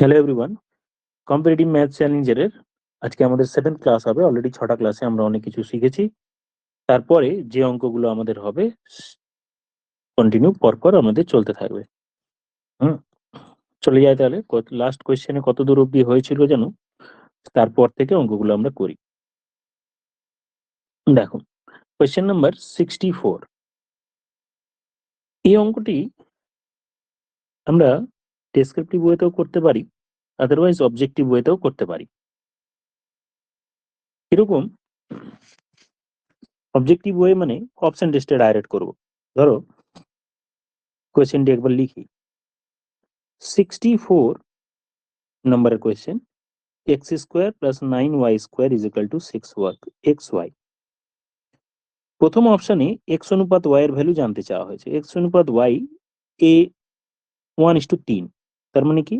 Hello everyone, competitive math চ্যালেঞ্জারের আজকে আমাদের 7th class হবে। অলরেডি 6টা ক্লাসে আমরা অনেক কিছু শিখেছি। তারপরে যে অঙ্কগুলো আমাদের হবে কন্টিনিউ পরপর আমাদের চলতে থাকবে। চলে যায় তাহলে লাস্ট কোয়েশ্চেনে কত দূর অবধি হয়েছিল জানো, তারপর থেকে অঙ্কগুলো আমরা করি। দেখো, কোয়েশ্চেন নাম্বার 64। এই অঙ্কটি আমরা ডেসক্রিপটিভ ওয়েতেও করতে পারি, আদারওয়াইজ অবজেক্টিভ ওয়েতেও করতে পারি। এরকম অবজেক্টিভ ওয়ে মানে অপশন লিস্টে ডাইরেক্ট করব। ধরো কোয়েশ্চেনটি একবার লিখি। 64 নম্বরের question, x square plus 9y square is equal two 6xy। প্রথম অপশনে x অনুপাত y এর ভ্যালু জানতে চাওয়া হয়েছে। x অনুপাত y এ 1:3, তার মানে কি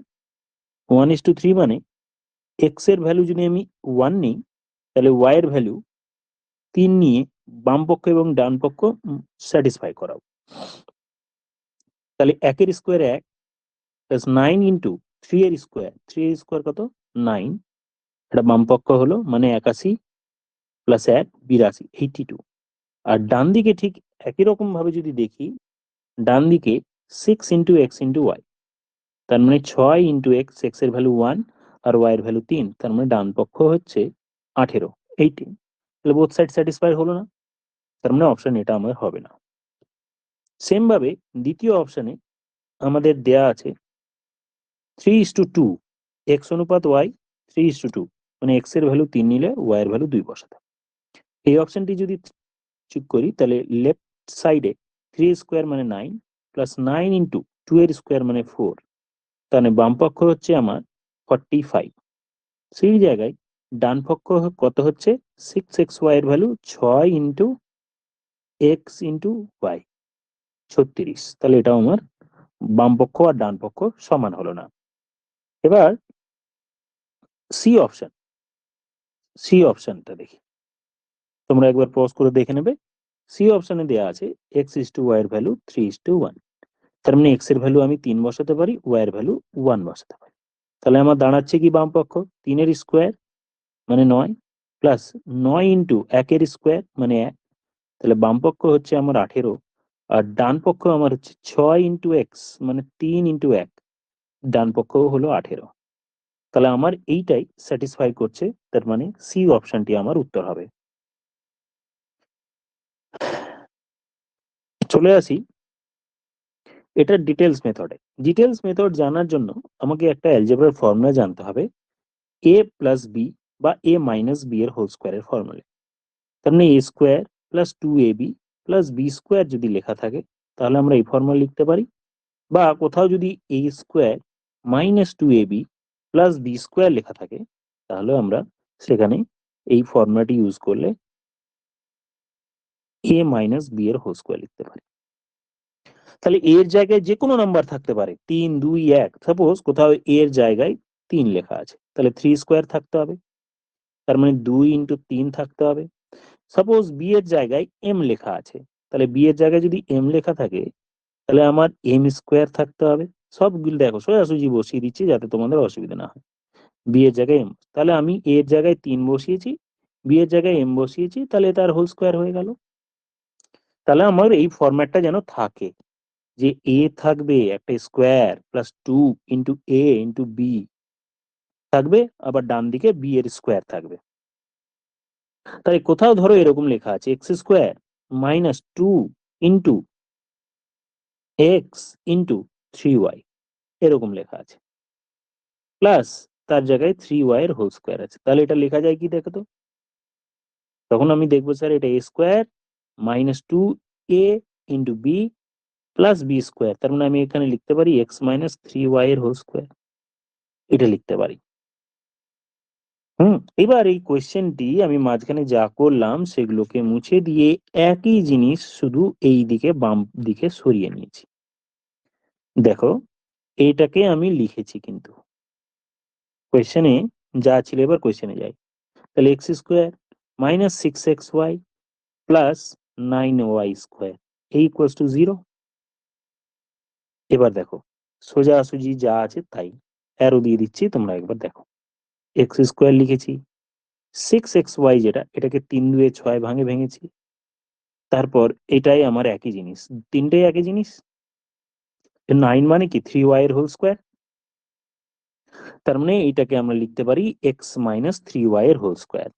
1:3 মানে x এর ভ্যালু যদি আমি 1 নিই তাহলে y এর ভ্যালু 3 নিয়ে বাম পক্ষ এবং ডান পক্ষ স্যাটিসফাই করাও। তাহলে 1 এর স্কোয়ার 1 প্লাস 9 ইন্টু 3 এর স্কোয়ার, 3 এর স্কোয়ার কত 9, এটা বাম পক্ষ হলো মানে 81 প্লাস 1 82, 82। আর ডান দিকে ঠিক একই রকম ভাবে যদি দেখি, ডান দিকে 6 ইন্টু এক্স ইন্টু ওয়াই, তার মানে 6 ইন্টু এক্স, এক্স এর ভ্যালু 1 আর ওয়াই এর ভ্যালু 3, তার মানে ডান পক্ষ হচ্ছে 18, 18। তাহলে বোথ সাইড স্যাটিসফাই হলো না, তার মানে অপশন এটা আমার হবে না। সেম ভাবে দ্বিতীয় অপশনে আমাদের দেয়া আছে 3:2, এক্স অনুপাত ওয়াই 3:2, মানে এক্স এর ভ্যালু 3 নিলে ওয়াই এর ভ্যালু 2 বসাতে। এই অপশনটি যদি ঠিক করি তাহলে লেফট সাইডে 3 স্কোয়ার মানে 9 প্লাস 9 ইন্টু 2 এর স্কোয়ার মানে 4, তাহলে বাম পক্ষ হচ্ছে আমার 45। সেই জায়গায় ডান পক্ষ কত হচ্ছে 6xy এর value 6 into x into y 36। তাহলে এটা আমার বাম পক্ষ আর ডান পক্ষ সমান হলো না। এবার সি অপশন, সি অপশনটা দেখি, তোমরা একবার পজ করে দেখে নেবে। সি অপশনে দেওয়া আছে x:y এর ভ্যালু 3:1, তার মানে x এর ভ্যালু আমি 3 বসাতে পারি, y এর ভ্যালু 1 বসাতে পারি। তাহলে আমার দাঁড়াচ্ছে কি বাম পক্ষ 3 এর স্কোয়ার মানে 9 প্লাস 9 ইন্টু 1 এর স্কোয়ার মানে 1, তাহলে বাম পক্ষ হচ্ছে আমার 18 আর ডান পক্ষ আমার হচ্ছে 6 ইন্টু এক্স মানে 3 ইন্টু 1, ডান পক্ষ হলো 18। তাহলে আমার এইটাই স্যাটিসফাই করছে, তার মানে সি অপশনটি আমার উত্তর হবে। চলে আসি এটার ডিটেলস মেথডে। ডিটেলস মেথড জানার জন্য আমাকে একটা অ্যালজেব্রার ফর্মুলা জানতে হবে, a প্লাস বি বা a মাইনাস বি এর হোল স্কোয়ারের ফর্মুলা। তার মানে a square plus 2ab plus b square যদি লেখা থাকে তাহলে আমরা এই ফর্মুলা লিখতে পারি, বা কোথাও যদি a square minus 2ab plus b square লেখা থাকে তাহলে আমরা সেখানে এই ফর্মুলাটি ইউজ করলে a মাইনাস বি এর হোল স্কোয়ার লিখতে পারি। তাহলে এর জায়গায় যে কোনো নাম্বার থাকতে পারে, 3, 2, 1। সাপোজ কোথাও এর জায়গায় 3 লেখা আছে তাহলে 3 স্কোয়ার থাকতে হবে, তার মানে 2 ইন্টু 3 থাকতে হবে। সাপোজ বি এর জায়গায় এম লেখা আছে, তাহলে বি এর জায়গায় যদি এম লেখা থাকে তাহলে আমার এম স্কোয়ার থাকতে হবে। সবগুলো দেখো সোজাসুজি বসিয়ে দিচ্ছি যাতে তোমাদের অসুবিধা না হয়। বি এর জায়গায় এম, তাহলে আমি এর জায়গায় 3 বসিয়েছি, বি এর জায়গায় এম বসিয়েছি, তাহলে তার হোল স্কোয়ার হয়ে গেল। তাহলে আমার এই ফরম্যাটটা যেন থাকে যে এ থাকবে একটা square plus 2 into a into B থাকবে, আবার ডান দিকে বি এর স্কোয়ার থাকবে। তাই কোথাও ধরো এরকম লেখা আছে x square minus 2 into x into 3y, এরকম লেখা আছে, প্লাস তার জায়গায় 3y এর হোল স্কোয়ার আছে। তাহলে এটা লেখা যায় কি দেখো তো, তখন আমি দেখবো স্যার এটা a square minus 2a into b plus b square, তার মানে আমি এখানে লিখতে পারি এক্স মাইনাস 3y এর হোল স্কোয়ার, এটা লিখতে পারি। এবার এই কোয়েশ্চেনটি আমি মাঝখানে যা করলাম সেগুলোকে মুছে দিয়ে একই জিনিস শুধু এই দিকে বাম দিকে সরিয়ে নিয়েছি। দেখো এইটাকে আমি লিখেছি কিন্তু কোয়েশ্চেনে যা ছিল, এবার কোয়েশ্চেনে যাই। তাহলে x square minus 6xy plus 9y square equals to 0। এবার দেখো সোজাসুজি যা আছে তাই, অ্যারো দিয়ে দিচ্ছি, তোমরা একবার দেখো। এক্স স্কোয়ার লিখেছি, 6xy যেটা, এটাকে 3 দুয়ে 6 ভাঙে ভেঙেছি। তারপর এটাই আমার একই জিনিস, তিনটেই একই জিনিস। 9 মানে কি 3y এর হোল স্কোয়ার, তার মানে এটাকে আমরা লিখতে পারি x মাইনাস 3y এর হোল স্কোয়ার।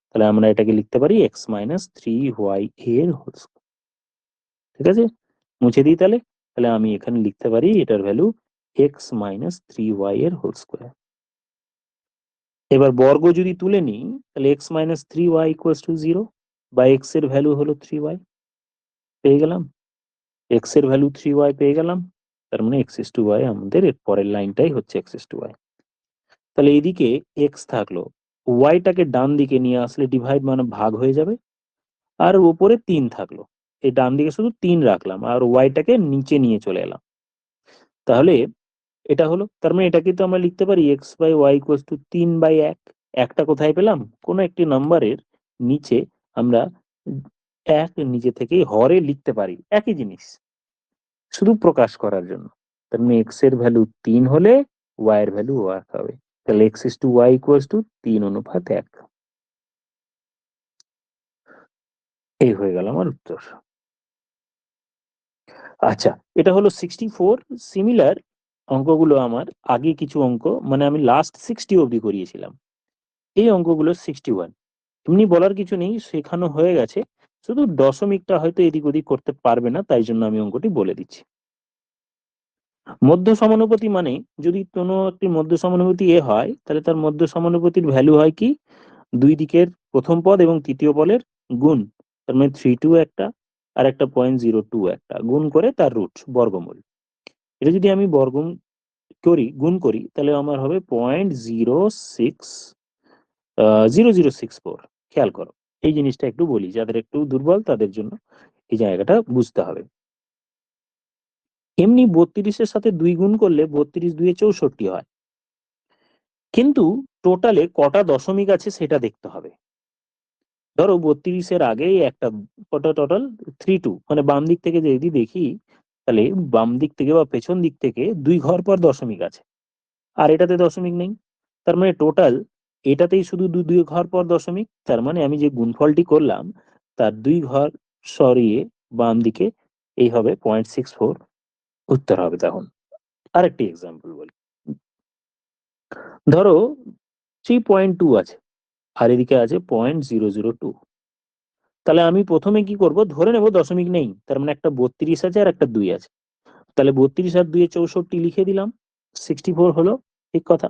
তাহলে আমরা এটাকে লিখতে পারি x মাইনাস 3y এর হোল স্কোয়ার। ঠিক আছে, মুছে দিই তাহলে। তাহলে আমি এখানে লিখতে পারি এটার ভ্যালু x মাইনাস 3y এর হোল স্কোয়ার। এবার বর্গ যদি তুলে নিই তাহলে x minus 3y equals to 0, বা x এর ভ্যালু হলো 3y, পেয়ে গেলাম। x এর ভ্যালু 3y পেয়ে গেলাম, তার মানে x is to y, আমাদের এর পরের লাইনটাই হচ্ছে x is to y। তাহলে এইদিকে x থাকলো, y টাকে ডান দিকে নিয়ে আসলে ডিভাইড মানে ভাগ হয়ে যাবে, আর উপরে 3 থাকলো, এই ডান দিকে শুধু 3 রাখলাম আর y টাকে নিচে নিয়ে চলে এলাম। তাহলে এটা হলো, তার মানে এটাকে তো আমরা লিখতে পারি x by y equals to 3/1। একটা কোথায় পেলাম, কোন একটি নাম্বারের নিচে আমরা এক নিজে থেকেই হরে লিখতে পারি, একই জিনিস, শুধু প্রকাশ করার জন্য। তার মানে x এর ভ্যালু 3 হলে y এর ভ্যালু 1 হবে। তাহলে x is to y equals two 3:1। এই হয়ে গেল আমার উত্তর। আচ্ছা, এটা হলো 64। সিমিলার অঙ্কগুলো আমার আগে কিছু অঙ্ক, মানে আমি লাস্ট 60 অবধি করিয়েছিলাম, এই অঙ্কগুলো 61। এমনি বলার কিছু নেই, শেখানো হয়ে গেছে, শুধু দশমিকটা হয়তো এদিক ওদিক করতে পারবে না, তাই জন্য আমি অঙ্কটি বলে দিচ্ছি। মধ্য সমানুপাতি মানে যদি কোনো একটি মধ্য সমানুপাতি এ হয়, তাহলে তার মধ্য সমানুপাতির ভ্যালু হয় কি, দুই দিকের প্রথম পদ এবং তৃতীয় পদের গুণ। তার মানে 3 2 একটা আর একটা 0.02 একটা গুণ করে তার রুট বর্গমূল। এটা যদি আমি গুণ করি তাহলে আমার হবে 0.0064। খেয়াল করো, এই জিনিসটা একটু বলি, যাদের একটু দুর্বল তাদের জন্য এই জায়গাটা বুঝতে হবে। এমনি 32-এর সাথে 2 গুণ করলে 32 2 64 হয়, কিন্তু টোটালে কটা দশমিক আছে সেটা দেখতে হবে। ধরো 32-এর আগেই একটা, কটা টোটাল 3 2, মানে বাম দিক থেকে যদি দেখি তাহলে বাম দিক থেকে বা পেছন দিক থেকে 2 ঘর পর দশমিক আছে, আর এটাতে দশমিক নেই। তার মানে টোটাল এটাতেই শুধু 2 ঘর পর দশমিক, তার মানে আমি যে গুণফলটি করলাম তার 2 ঘর সরিয়ে বাম দিকে এই হবে 0.64, উত্তর হবে তখন। আরেকটি এক্সাম্পল বলি, ধরো 3.2 আছে আর এদিকে আছে 0.002। তাহলে আমি প্রথমে কি করব, ধরে নেব দশমিক নেই, তার মানে একটা 32 আছে আর একটা 2 আছে, তাহলে 32 আর 2 64 লিখে দিলাম, 64 হলো, ঠিক কথা।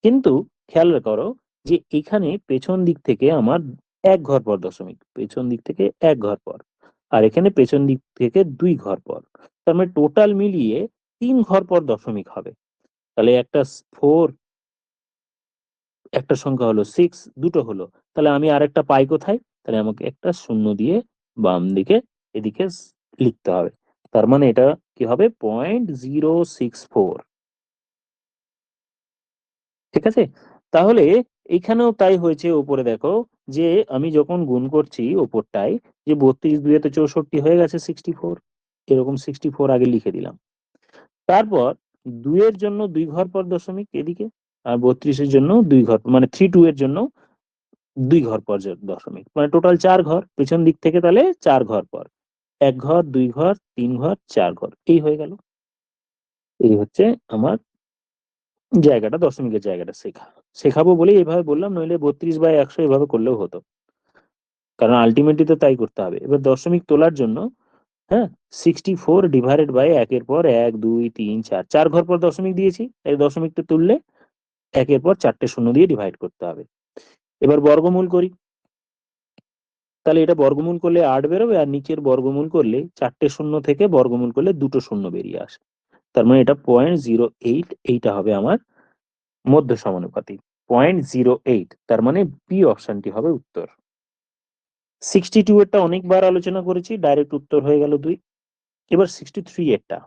কিন্তু খেয়াল করো যে এখানে পেছন দিক থেকে আমার 1 ঘর পর দশমিক, পেছন দিক থেকে 1 ঘর পর, আর এখানে পেছন দিক থেকে 2 ঘর পর, তার মানে টোটাল মিলিয়ে 3 ঘর পর দশমিক হবে। তাহলে একটা 4, একটা সংখ্যা হলো 6, দুটো হলো, তাহলে আমি আরেকটা পাই কোথায়, তাহলে আমাকে একটা শূন্য দিয়ে বাম দিকে এদিকে লিখতে হবে। তার মানে এটা কি হবে 0.064। ঠিক আছে, তাহলে এখানেও তাই হয়েছে। উপরে দেখো যে আমি যখন গুণ করছি ওপরটায়, যে 32 2 তে 64 হয়ে গেছে 64, এরকম 64 আগে লিখে দিলাম। তারপর 2 এর জন্য 2 ঘর পর দশমিক এদিকে, আর 32 এর জন্য 2 ঘর, মানে 3 2 এর জন্য 2 ঘর পর দশমিক, মানে টোটাল 4 ঘর পেছন দিক থেকে, তাহলে 4 ঘর পর, 1 ঘর 2 ঘর 3 ঘর 4 ঘর, এই হয়ে গেল। এই হচ্ছে আমার জায়গাটা, দশমিকের জায়গাটা শেখাবো বলে এভাবে বললাম, নইলে 32/100 এভাবে করলেও হতো, কারণ আলটিমেটলি তো তাই করতে হবে। এবার দশমিক তোলার জন্য, হ্যাঁ, 64 ডিভাইডেড বাই একের পর 1 2 3 4, 4 ঘর পর দশমিক দিয়েছি, এই দশমিকটা তুললে একের পর 4টে শূন্য দিয়ে ডিভাইড করতে হবে। এবার বর্গমূল করি, তাহলে এটা বর্গমূল করলে 8 বেরোবে, আর নিচের বর্গমূল করলে 4টে শূন্য থেকে বর্গমূল করলে 2টো শূন্য বেরিয়ে আসে। তার মানে এটা 0.08, এইটা হবে আমার মধ্য সমানুপাতিক 0.08, তার মানে বি অপশনটি হবে উত্তর। 62 এরটা অনেকবার আলোচনা করেছি, ডাইরেক্ট উত্তর হয়ে গেল 2। এবার 63 এরটা,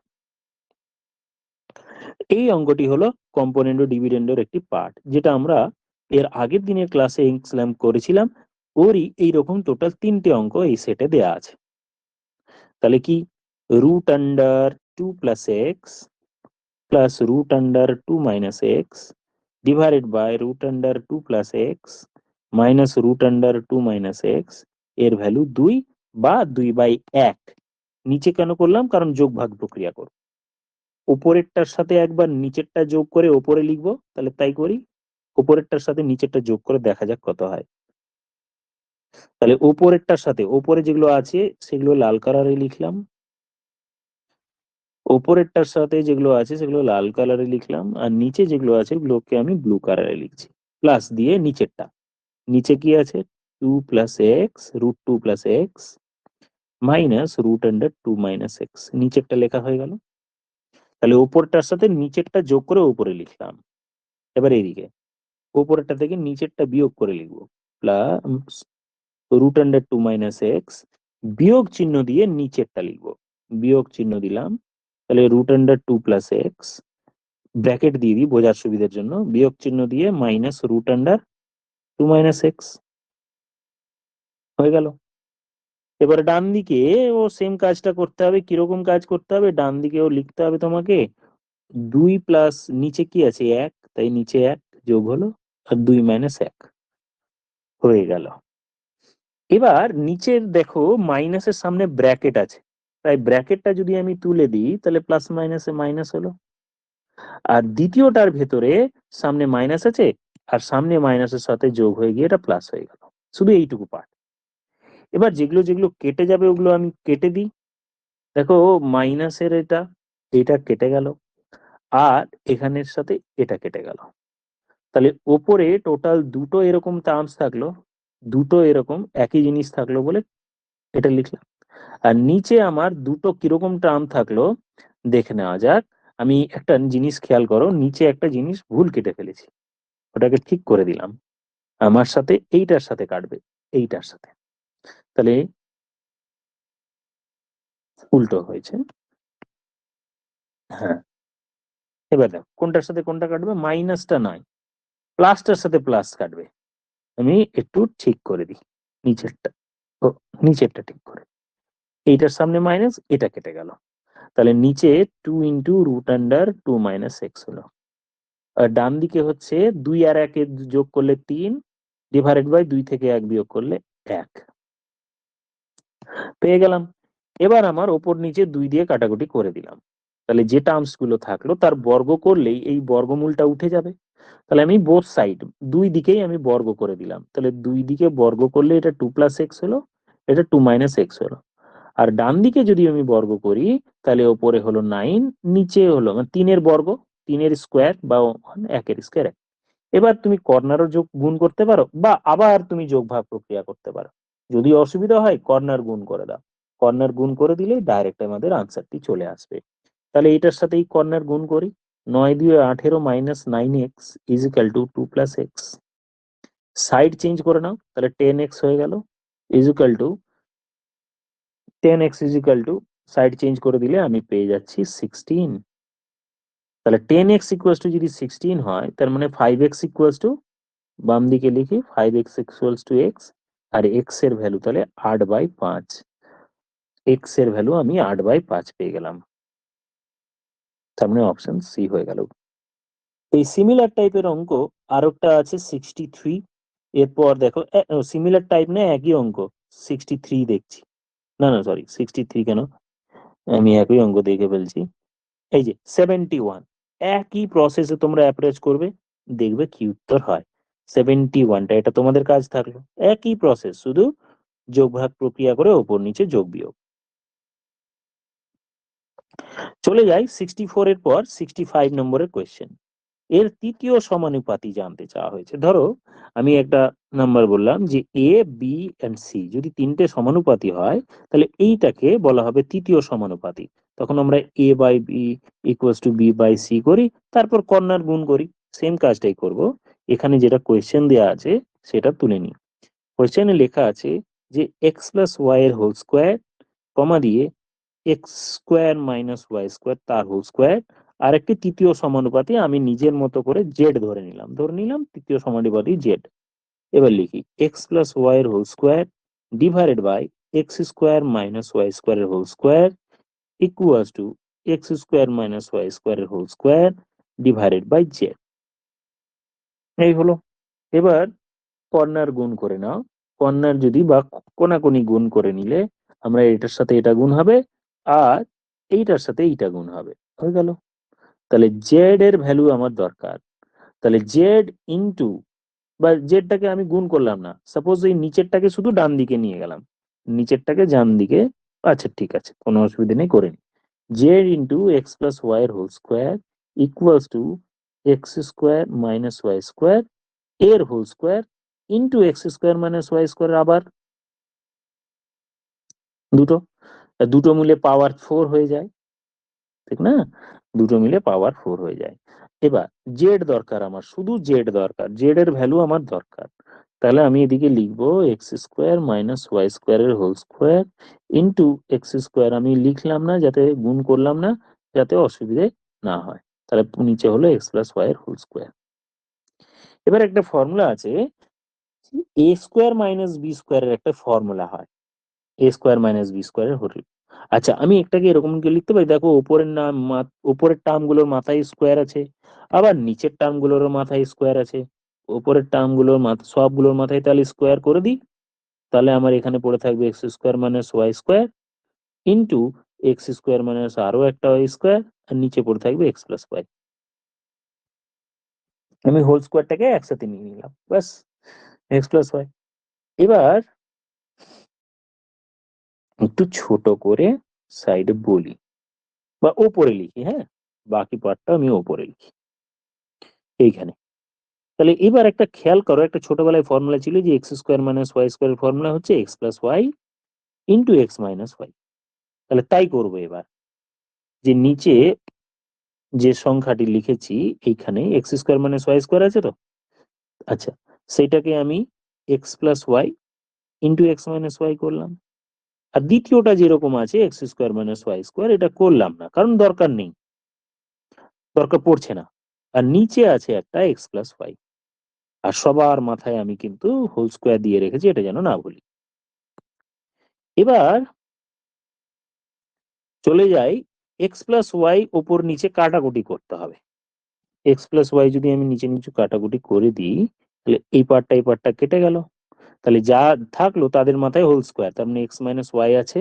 এই অঙ্কটি হলো কম্পোনেন্ট ও ডিভিডেন্ডের একটি পার্ট, যেটা আমরা এর আগের দিনের ক্লাসে এক্সাম করেছিলাম। ওরই এইরকম টোটাল 3টে অঙ্ক এই সেটে দেয়া আছে। তাহলে কি, √2 + x plus root under 2 minus x divided by root under 2 plus x minus root under 2 minus x, এর ভ্যালু 2 বা 2/1। নিচে কেন করলাম? কারণ যোগ ভাগ প্রক্রিয়া করব। উপরেরটার সাথে একবার নিচেরটা যোগ করে ওপরে লিখবো, তাহলে তাই করি। উপরেরটার সাথে নিচেরটা যোগ করে দেখা যাক কত হয়। তাহলে উপরেরটার সাথে ওপরে যেগুলো আছে সেগুলো লাল কালারে লিখলাম, ওপরেরটার সাথে যেগুলো আছে সেগুলো লাল কালারে লিখলাম, আর নিচে যেগুলো আছে ওগুলোকে আমি ব্লু কালারে লিখছি। প্লাস দিয়ে নিচেরটা, নিচে কি আছে? 2 plus x root 2 plus x minus root under 2 minus x, নিচেরটা লেখা হয়ে গেল। তাহলে ওপরটার সাথে নিচেরটা যোগ করে উপরে লিখলাম। এবার এইদিকে উপরেরটা থেকে নিচেরটা বিয়োগ করে লিখবো, plus root under 2 minus x, বিয়োগ চিহ্ন দিয়ে নিচেরটা লিখবো, বিয়োগ চিহ্ন দিলাম। তাহলে root under 2 plus x, bracket দিয়ে দিই বোঝার সুবিধার জন্য, বিয়োগ চিহ্ন দিয়ে minus root under 2 minus x হয়ে গেল। এবার ডান দিকে ও সেম কাজটা করতে হবে। কিরকম কাজ করতে হবে? ডান দিকেও লিখতে হবে তোমাকে 2 প্লাস নিচে কি আছে 1, তাই নিচে 1 যোগ হলো, আর 2 মাইনাস 1 হয়ে গেল। এবার নিচের দেখো মাইনাসের সামনে ব্র্যাকেট আছে, তাই ব্র্যাকেটটা যদি আমি তুলে দিই তাহলে প্লাস মাইনাসে মাইনাস হলো। আর দ্বিতীয়টার ভেতরে সামনে মাইনাস আছে, আর সামনে মাইনাসের সাথে যোগ হয়ে গিয়ে এটা প্লাস হয়ে গেল। শুধু এইটুকু পার্ট। এবার যেগুলো যেগুলো কেটে যাবে ওগুলো আমি কেটে দিই। দেখো মাইনাসের এটা, এটা কেটে গেল, আর এখানের সাথে এটা কেটে গেল। তাহলে ওপরে টোটাল দুটো এরকম টার্মস থাকলো, দুটো এরকম একই জিনিস থাকলো বলে এটা লিখলাম। আর নিচে আমার দুটো কিরকম টার্ম থাকলো দেখে নেওয়া যাক। আমি একটা জিনিস খেয়াল করো, নিচে একটা জিনিস ভুল কেটে ফেলেছি, ওটাকে ঠিক করে দিলাম। আমার সাথে এইটার সাথে কাটবে, এইটার সাথে, তাহলে উল্টো হয়েছে। হ্যাঁ, এবার দেখো কোনটার সাথে কোনটা কাটবে, মাইনাসটা নয় প্লাসটার সাথে প্লাস কাটবে। আমি একটু ঠিক করে দিই নিচেরটা, ও নিচেরটা ঠিক করে, এইটার সামনে মাইনাস, এটা কেটে গেল। তাহলে নিচে 2 into root under 2 minus x হলো। আর ডান দিকে হচ্ছে 2 আর 1 এর যোগ করলে 3 ডিভাইডেড বাই 2 থেকে 1 বিয়োগ করলে 1 পেয়ে গেলাম। এবার আমার ওপর নিচে 2 দিয়ে কাটাকুটি করে দিলাম। তাহলে যে টার্মস গুলো থাকলো তার বর্গ করলেই এই বর্গমূলটা উঠে যাবে। তাহলে আমি বোথ সাইড দুই দিকেই আমি বর্গ করে দিলাম। তাহলে দুই দিকে বর্গ করলে এটা 2 প্লাস এক্স হলো, এটা 2 মাইনাস এক্স হলো। আর ডান দিকে যদি আমি বর্গ করি তাহলে ওপরে হলো 9, নিচে হলো 3 এর বর্গ, 3 এর স্কোয়ার বা 1 এর স্কোয়ার। এবার তুমি কর্নারও যোগ গুণ করতে পারো, বা আবার তুমি যোগ ভাগ প্রক্রিয়া করতে পারো। যদি অসুবিধা হয় কর্নার গুণ করে দাও, কর্নার গুণ করে দিলে ডাইরেক্ট আমাদের আনসারটি চলে আসবে। তাহলে এটার সাথে এই কর্নার গুণ করি, 9 দিয়ে 18 মাইনাস 9x equal to 2 plus x. Side change করে নাও, তাহলে 10x হয়ে গেল equal to 10x equal to, side change করে দিলে আমি পেয়ে যাচ্ছি 16। তাহলে 10x ইকুয়ালস টু যদি 16 হয় তার মানে 5x ইকুয়ালস টু, বাম দিকে লিখি 5x ইকুয়ালস টু x, আর x এর ভ্যালু তাহলে 8/5, x এর ভ্যালু আমি 8/5 পেয়ে গেলাম। তার মানে অপশন সি হয়ে গেল। এই সিমিলার টাইপের অঙ্ক আরেকটা আছে 63। এরপর দেখো সিমিলার টাইপ না একই অঙ্ক 63 দেখছি, না না সরি 63 কেন, আমি একই অঙ্ক দেখে ফেলছি। এই যে 71, একই প্রসেসে তোমরা অ্যাপ্রোচ করবে, দেখবে কি উত্তর হয়। 71টা এটা তোমাদের কাজ থাকলো, একই প্রসেস, শুধু যোগ ভাগ প্রক্রিয়া করে ওপর নিচে যোগ বিয়োগ। চলে যাই 64 এর পর 65 নম্বরের কোয়েশ্চেন। এর তৃতীয় সমানুপাতি জানতে চাওয়া হয়েছে। ধরো আমি একটা নাম্বার বললাম যে এ বি এন্ড সি যদি তিনটে সমানুপাতি হয় তাহলে এইটাকে বলা হবে তৃতীয় সমানুপাতি। তখন আমরা A by B equals to B by C করি, তারপর কর্নার গুণ করি। সেম কাজটাই করব। এখানে যেটা কোয়েশ্চেন দেওয়া আছে সেটা তুলে নিই। কোয়েশ্চেনে লেখা আছে যে এক্স প্লাস ওয়াই এর হোল স্কোয়ার কমা দিয়ে x square minus Y square তার হোল স্কোয়ার, আর একটি তৃতীয় সমানুপাতি আমি নিজের মতো করে জেড ধরে নিলাম, তৃতীয় সমানুপাতি জেড। এবার লিখি এক্স প্লাস ওয়াই এর whole square divided by X square minus Y square এর whole square equals to X square minus Y স্কোয়ারের whole square divided by Z. এই হলো। এবার কর্নার গুণ করে নাও। কর্নার যদি বা কোনাকুনি গুণ করে নিলে আমরা এটার সাথে এটা গুণ হবে আর এইটার সাথে এইটা গুণ হবে, হয়ে গেল। তাহলে জেড এর ভ্যালু আমার দরকার। তাহলে জেড ইন্টু, বা জেডটাকে আমি গুণ করলাম না, সাপোজ এই নিচেরটাকে শুধু ডান দিকে নিয়ে গেলাম, নিচেরটাকে ডান দিকে, আচ্ছা ঠিক আছে, কোনো অসুবিধা নেই, করে নি। Z into x plus Y এর whole square equals to X square minus Y square এর whole square into x square minus Y square, আবার দুটো, দুটো মিলে পাওয়ার 4 হয়ে যায়, ঠিক না? দুটো মিলে পাওয়ার 4 হয়ে যায়। এবার জেড দরকার আমার, শুধু জেড দরকার, জেড এর ভ্যালু আমার দরকার। তাহলে আমি এদিকে লিখবো X square minus Y square এর whole square into x square, আমি লিখলাম না যাতে, গুণ করলাম না যাতে অসুবিধে না হয়। তাহলে নিচে হলো এক্স প্লাস ওয়াই এর হোল স্কোয়ার। এবার একটা ফর্মুলা আছে, এ স্কোয়ার মাইনাস বি স্কোয়ারের একটা ফর্মুলা হয়, এ স্কোয়ার মাইনাস বি স্কোয়ারের হোল। আচ্ছা আমি একটাকে এরকম করে লিখতে পারি, দেখো উপরের নাম, উপরের টার্ম গুলোর মাথায় স্কোয়ার আছে, আবার নিচের টার্ম গুলোর মাথায় স্কোয়ার আছে। উপরের টার্ম গুলোর সবগুলোর মাথায় তাহলে স্কোয়ার করে দিই। তাহলে আমার এখানে পড়ে থাকবে x square minus Y square into x square minus আরো একটা ওয়াই স্কোয়ার, আর নিচে পড়ে থাকবে এক্স প্লাস ওয়াই। আমি হোল স্কোয়ারটাকে একসাথে নিয়ে নিলাম, ব্যাস, এক্স প্লাস ওয়াই। এবার একটু ছোট করে সাইডে বলি বা ওপরে লিখি, হ্যাঁ, বাকি পার্টটা আমি ওপরে লিখি এইখানে। তাহলে এবার একটা খেয়াল করো, একটা ছোটবেলায় ফর্মুলা ছিল যে X square minus Y square formula হচ্ছে x plus Y into x minus Y. তাহলে তাই করবো এবার, যে নিচে যে সংখ্যাটি লিখেছি এইখানে x square minus Y square আছে তো, আচ্ছা সেটাকে আমি x plus Y into x minus y করলাম। আর দ্বিতীয়টা যেরকম আছে x square minus Y square, এটা করলাম না কারণ দরকার নেই, দরকার পড়ছে না। আর নিচে আছে একটা এক্স প্লাস ওয়াই, আর সবার মাথায় আমি কিন্তু হোল স্কোয়ার দিয়ে রেখেছি, এটা যেন না ভুলি। এবার চলে যাই, এক্স প্লাস ওয়াই ওপর নিচে কাটাকুটি করতে হবে। এক্স প্লাস ওয়াই যদি আমি নিচে নিচে কাটাকুটি করে দিই, তাহলে এই পার্টটা কেটে গেল। তাহলে যা থাকলো তাদের মাথায় হোল স্কোয়ার, তার মানে এক্স মাইনাস ওয়াই আছে,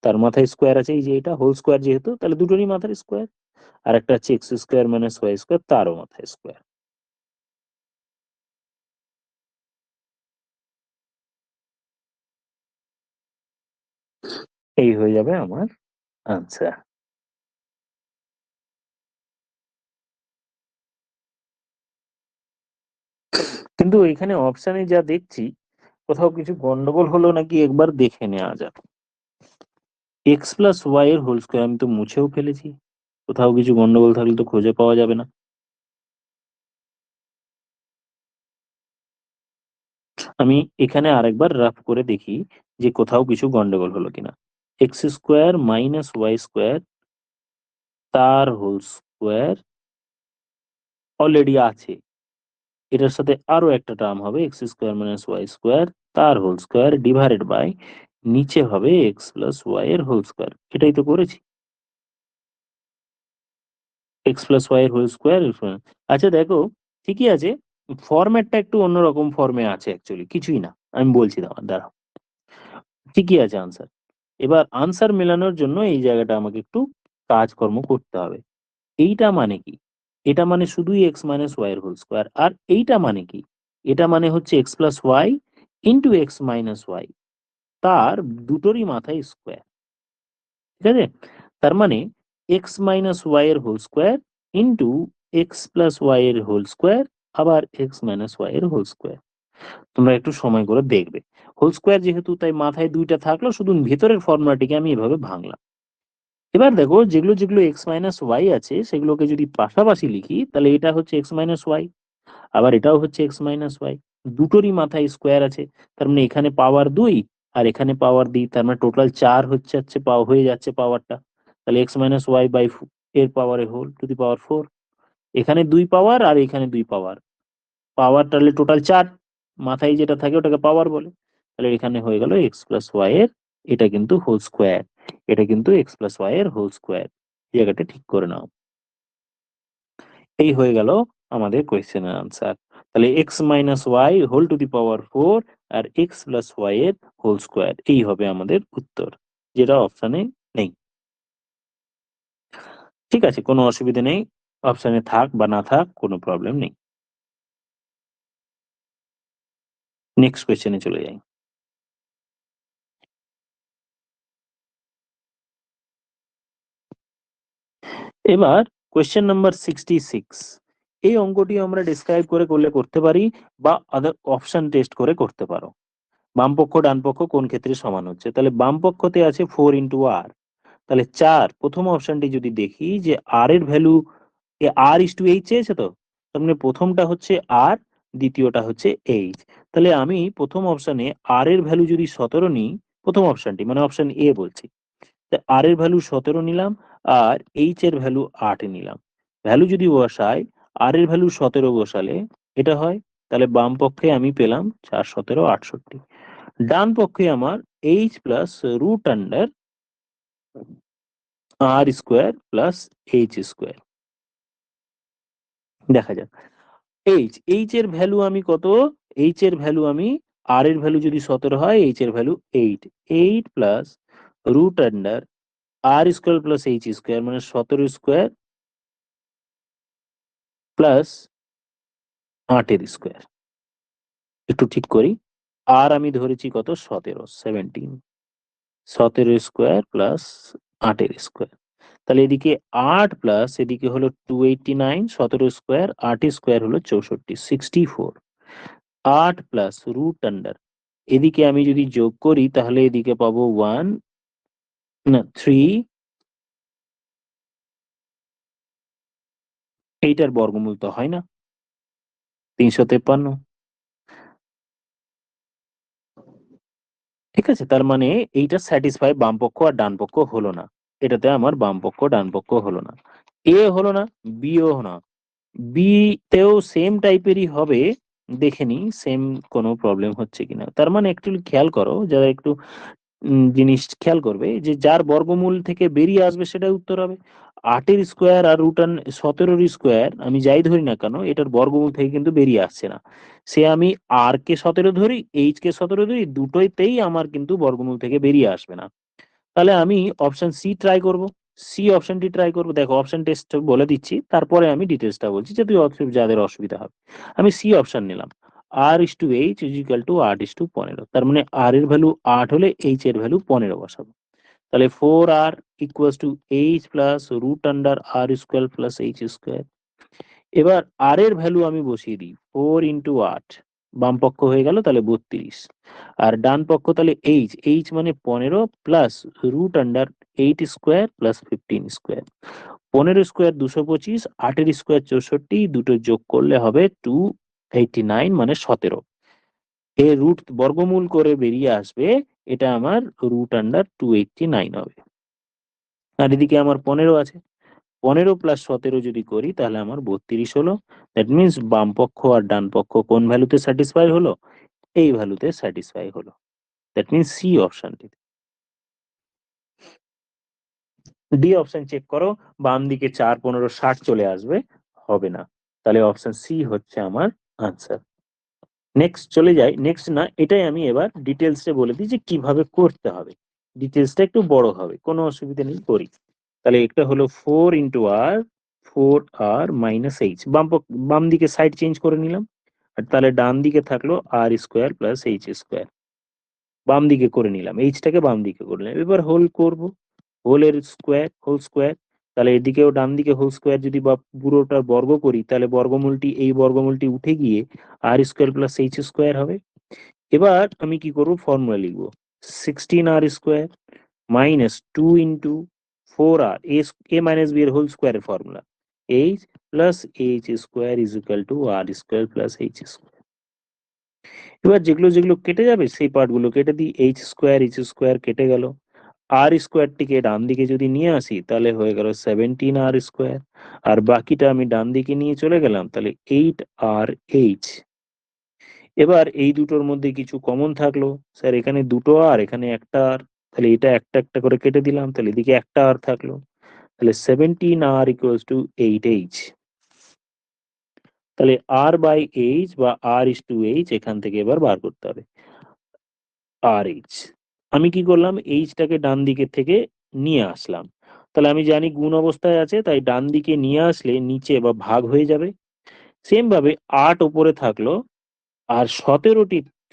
তার মাথায় স্কোয়ার আছে, এই যে এটা হোল স্কোয়ার যেহেতু, তাহলে দুটোরই মাথায় স্কোয়ার। আর একটা হচ্ছে x square minus Y square, তারও মাথায় স্কোয়ার। এই হয়ে যাবে আমার আনসার। কিন্তু এখানে অপশানে যা দেখছি, কোথাও কিছু গন্ডগোল হলো নাকি একবার দেখে নেওয়া যাক। এক্স প্লাস ওয়াই এর হোল স্কোয়ার আমি তো মুছেও ফেলেছি, কোথাও কিছু গন্ডগোল থাকলে তো খুঁজে পাওয়া যাবে না। আমি এখানে আরেকবার রাফ করে দেখি যে কোথাও কিছু গন্ডগোল হলো কিনা। X square minus Y square তার হোল স্কোয়ার অলরেডি আছে, এটার সাথে আরো একটা টার্ম হবে x square minus Y square তার হোল স্কোয়ার ডিভাইডেড বাই নিচে হবে এক্স প্লাস ওয়াই এর হোল স্কোয়ার। এটাই তো করেছি, এক্স প্লাস ওয়াই এর হোল স্কোয়ার। আচ্ছা দেখো, ঠিকই আছে, ফরম্যাটটা একটু অন্যরকম ফর্মে আছে, অ্যাকচুয়ালি কিছুই না, আমি বলছি দাঁড়াও, ঠিকই আছে আনসার। এবার আনসার মেলানোর জন্য এই জায়গাটা আমাকে একটু কাজকর্ম করতে হবে। এইটা মানে কি? এটা মানে শুধুই এক্স মাইনাস ওয়াই এর হোল স্কোয়ার, আর এইটা মানে কি? এটা মানে হচ্ছে x plus Y into x minus y, তার দুটোরই মাথায় স্কোয়ার, ঠিক আছে? তার মানে এক্স মাইনাস ওয়াই এর whole square into x plus Y এর হোল স্কোয়ার, আবার এক্স মাইনাস ওয়াই এর হোল স্কোয়ার। তোমরা একটু সময় করে দেখবে, হোল স্কোয়ার যেহেতু তাই মাথায় দুইটা থাকলো, শুধু ভেতরের ফর্মুলাটিকে আমি এভাবে ভাঙলাম। এবার দেখো যেগুলো যেগুলো এক্স মাইনাস ওয়াই আছে সেগুলোকে যদি পাশাপাশি লিখি, তাহলে এটা হচ্ছে এক্স মাইনাস ওয়াই, আবার এটাও হচ্ছে এক্স মাইনাস ওয়াই, দুটোরই মাথায় স্কোয়ার আছে। তার মানে এখানে পাওয়ার 2 আর এখানে পাওয়ার 2, তার মানে টোটাল 4 হচ্ছে হয়ে যাচ্ছে পাওয়ারটা। তাহলে এক্স মাইনাস ওয়াই বাই এর পাওয়ার হোল টু দি পাওয়ার 4, এখানে 2 পাওয়ার আর এখানে 2 পাওয়ার, পাওয়ার তাহলে টোটাল 4, মাথায় যেটা থাকে ওটাকে পাওয়ার বলে। তাহলে এখানে হয়ে গেল এক্স প্লাস ওয়াই এর, এটা কিন্তু হোল স্কোয়ার, এটা কিন্তু এক্স প্লাস ওয়াই এর হোল স্কোয়ার। জায়গাটা ঠিক করে নাও। এই হয়ে গেল আমাদের কোয়েশ্চেনের আনসার। তাহলে x minus y whole to the power 4 আর এক্স প্লাস ওয়াই এর হোল স্কোয়ার, এই হবে আমাদের উত্তর, যেটা অপশানে নেই। ঠিক আছে, কোনো অসুবিধা নেই, অপশানে থাক বা না থাক কোনো প্রবলেম নেই। নেক্সট কোয়েশ্চেনে চলে যাই। এবার কোয়েশ্চেন নাম্বার 66, এই অঙ্কটি আমরা ডেসক্রাইব করে করলে করতে পারি বা আদার অপশন টেস্ট করে করতে পারো। বাম পক্ষ ডান পক্ষ কোন ক্ষেত্রে সমান হচ্ছে, তাহলে বাম পক্ষতে আছে 4 ইন্টু আর, তাহলে 4 প্রথম অপশনটি যদি দেখি যে আর এর value R is to H চেয়েছে, তো তার মানে প্রথমটা হচ্ছে আর, দ্বিতীয়টা হচ্ছে এইচ। তাহলে আমি প্রথম অপশনে আর এর ভ্যালু যদি 17 নিই, প্রথম অপশনটি মানে অপশন এ বলছি, আর এর ভ্যালু 17 নিলাম আর এইচ এর ভ্যালু 8 নিলাম, ভ্যালু যদি বসাই আর এর ভ্যালু 17 বসালে এটা হয়, তাহলে বাম পক্ষে আমি পেলাম 4 17 68, ডান পক্ষে আমার H plus root under r square plus h square. দেখা যাক এইচ এর ভ্যালু আমি কত, এইচ এর ভ্যালু আমি আর এর ভ্যালু যদি 17 হয় এইচ এর value 8 plus root under r square plus h square মানে 17 স্কোয়ার প্লাস 8 এর স্কোয়ার। একটু ঠিক করি, আর আমি ধরেছি কত 17 স্কোয়ার প্লাস 8 এর স্কোয়ার, তাহলে এদিকে 8 প্লাস এদিকে হলো 289, 17 স্কোয়ার 8 স্কোয়ার হলো 64 64, 8 প্লাস রুট আন্ডার এদিকে আমি যদি যোগ করি তাহলে এদিকে পাবো 1 না 3, এইটার বর্গমূল তো হয় না 353। ঠিক আছে, তার মানে এইটা স্যাটিসফাই বাম পক্ষ আর ডান পক্ষ হলো না, এটাতে আমার বাম পক্ষ ডান পক্ষ হলো না, এ হলো না, বি ও না, বি তেও সেম টাইপেরই হবে, দেখে নি সেম কোনো প্রবলেম হচ্ছে কিনা। তার মানে একটু খেয়াল করো, যারা একটু জিনিস খেয়াল করবে যে যার বর্গমূল থেকে বেরিয়ে আসবে সেটা উত্তর হবে। 8 এর স্কোয়ার আর রুট 17 এর স্কোয়ার আমি যাই ধরি না কেন এটার বর্গমূল থেকে কিন্তু বেরিয়ে আসছে না, সে আমি আর কে 17 ধরি এইচ কে 17 ধরি দুটোইতেই আমার কিন্তু বর্গমূল থেকে বেরিয়ে আসবে না। তাহলে আমি অপশন সি ট্রাই করব, সি অপশনটি ট্রাই করব। দেখো অপশন টেস্ট বলে দিচ্ছি, তারপরে আমি ডিটেলসটা বলছি যে তুই যাদের অসুবিধা হবে। আমি সি অপশন নিলাম, আর is to H is equal two 8 is to 15, তার মানে আর এর ভ্যালু 8 হলে এইচ এর ভ্যালু 15 বসাবো, তাহলে 4r equals to h plus root under r square plus h square. এবার আর এর ভ্যালু আমি বসিয়ে দিই 4 ইন্টু 8, বাম পক্ষ হয়ে গেল তাহলে 32, আর ডান পক্ষ তাহলে এইচ মানে 15 plus root under 8 square plus 15 square, 15 square 225, 8 এর স্কোয়ার 64, দুটো যোগ করলে হবে 289 মানে 17, এর রুট বর্গমূল করে বেরিয়ে আসবে, এটা আমার রুট আন্ডার 289 হবে। আর এদিকে আমার 15 আছে, 15 প্লাস 17 যদি করি তাহলে আমার 32 হলো। দ্যাট মিনস বাম পক্ষ আর ডান পক্ষ কোন ভ্যালুতে স্যাটিসফাই হলো, এই ভ্যালুতে স্যাটিসফাই হলো, দ্যাট মিনস সি অপশনটি। ডি অপশন চেক করো, বাম দিকে 4 15 60 চলে আসবে, হবে না, তাহলে অপশন সি হচ্ছে আমার আনসার। নেক্সট চলে যাই, নেক্সট না এটাই আমি এবার ডিটেলসে বলে দিই যে কিভাবে করতে হবে, ডিটেলসটা একটু বড় হবে কোনো অসুবিধা নেই, করি। তাহলে একটা হলো 4 ইন্টু আর 4r মাইনাস এইচ, বাম দিকে সাইড চেঞ্জ করে নিলাম, আর তাহলে ডান দিকে থাকলো আর স্কোয়ার প্লাস এইচ স্কোয়ার, বাম দিকে করে নিলাম, এইচটাকে বাম দিকে করে নিলাম, এবার হোল করব, হোলের স্কোয়ার হোল স্কোয়ার, তাহলে এদিকেও ডান দিকে হোল স্কোয়ার যদি বা পুরোটার বর্গ করি তাহলে বর্গমূলটি এই বর্গমূলটি উঠে গিয়ে r square plus h square হবে। এবার আমি কি করব, ফর্মুলা লিখবো 16r square minus 2 into 4r a minus b এর হোল স্কোয়ারের formula, h plus h square is equal to r square plus h square. এবার যেগুলো যেগুলো কেটে যাবে সেই পার্টগুলো কেটে দিই, এইচ স্কোয়ার কেটে গেল, আর স্কোয়ারটিকে ডান দিকে যদি নিয়ে আসি তাহলে হয়ে গেল 17r স্কোয়ার, আর বাকিটা আমি ডান দিকে নিয়ে চলে গেলাম তাহলে 8rh। এবার এই দুটোর মধ্যে কিছু কমন থাকলো, স্যার এখানে দুটো আর এখানে একটা আর, তাহলে এটা একটা একটা করে কেটে দিলাম, তাহলে এদিকে একটা আর থাকলো, তাহলে 17r ইকুয়ালস টু 8h। তাহলে r বাই h বা r ইস টু h এখান থেকে এবার বার করতে হবে। rh, আমি কি করলাম, এইচটাকে ডান দিকের থেকে নিয়ে আসলাম। তাহলে আমি জানি গুণ অবস্থায় আছে, তাই ডান দিকে নিয়ে আসলে নিচে বা ভাগ হয়ে যাবে। সেম ভাবে 8 ওপরে থাকলো, আর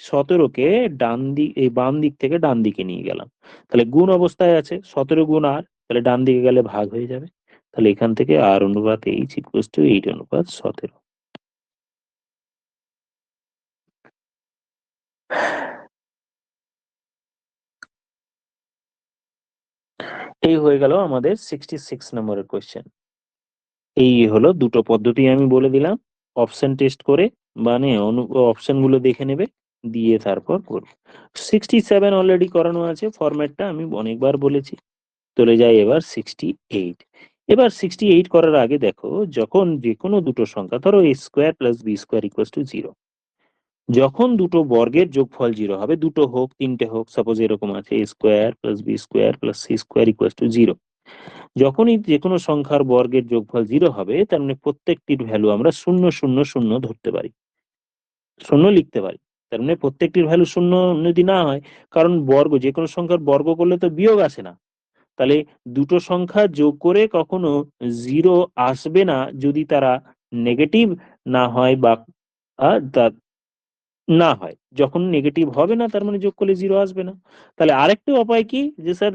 17কে ডান দিক এই বাম দিক থেকে ডান দিকে নিয়ে গেলাম। তাহলে গুণ অবস্থায় আছে, 17 গুণ আর, তাহলে ডান দিকে গেলে ভাগ হয়ে যাবে। তাহলে এখান থেকে আর অনুপাত এইচ ইকুয়ালস টু 8 অনুপাত 17। এই হয়ে গেল আমাদের 66 নম্বরের কোয়েশ্চেন। এই হলো দুটো পদ্ধতি আমি বলে দিলাম, অপশন টেস্ট করে, মানে অপশন গুলো দেখে নেবে, দিয়ে তারপর করবে। 67 অলরেডি করানো আছে, ফরম্যাটটা আমি অনেকবার বলেছি। চলে যাই এবার 68। এবার 68 করার আগে দেখো, যখন যে কোনো দুটো সংখ্যা, ধরো a square plus b square equals to 0, যখন দুটো বর্গের যোগফল 0 হবে, দুটো হোক তিনটে হোক, সাপোজ এরকম আছে a square plus b square plus c square equals to 0, যখনই যে কোনো সংখ্যার বর্গের যোগফল 0 হবে, তার মানে প্রত্যেকটির ভ্যালু আমরা 0 0 0 ধরতে পারি, 0 লিখতে পারি। তার মানে প্রত্যেকটির ভ্যালু 0 যদি না হয়, কারণ বর্গ, যে কোনো সংখ্যার বর্গ করলে তো বিয়োগ আসে না, তাহলে দুটো সংখ্যা যোগ করে কখনো 0 আসবে না যদি তারা নেগেটিভ না হয়, বা না হয়। যখন নেগেটিভ হবে না, তার মানে যোগ করলে 0 আসবে না। তাহলে আরেকটা উপায় কি, যে স্যার